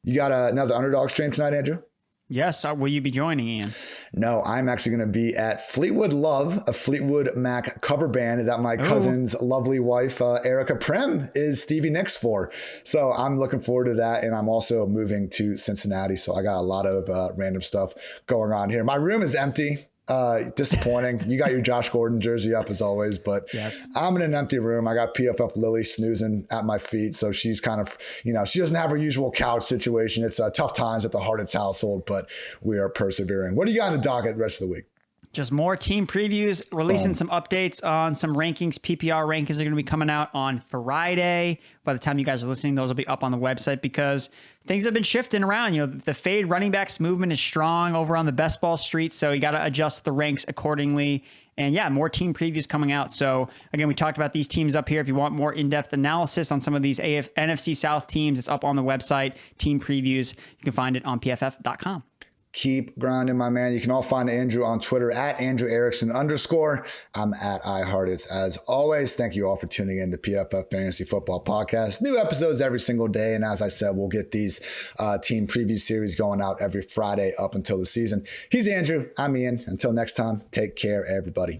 You got another Underdog stream tonight, Andrew? Yes. Will you be joining, Ian? No, I'm actually going to be at Fleetwood Love, a Fleetwood Mac cover band that my cousin's lovely wife, Erica Prim, is Stevie Nicks for. So I'm looking forward to that. And I'm also moving to Cincinnati. So I got a lot of random stuff going on here. My room is empty. Disappointing. You got your Josh Gordon jersey up as always, but yes. I'm in an empty room. I got PFF Lily snoozing at my feet. So she's kind of, she doesn't have her usual couch situation. It's tough times at the Hartitz household, but we are persevering. What do you got in the docket the rest of the week? Just more team previews, releasing some updates on some rankings. PPR rankings are going to be coming out on Friday. By the time you guys are listening, those will be up on the website because things have been shifting around. The fade running backs movement is strong over on the best ball street. So you got to adjust the ranks accordingly. And yeah, more team previews coming out. So again, we talked about these teams up here. If you want more in-depth analysis on some of these NFC South teams, it's up on the website, team previews. You can find it on pff.com. Keep grinding, my man. You can all find Andrew on Twitter at Andrew Erickson _. I'm at Ian Hartitz. As always, thank you all for tuning in to PFF Fantasy Football Podcast. New episodes every single day. And as I said, we'll get these team preview series going out every Friday up until the season. He's Andrew. I'm Ian. Until next time, take care, everybody.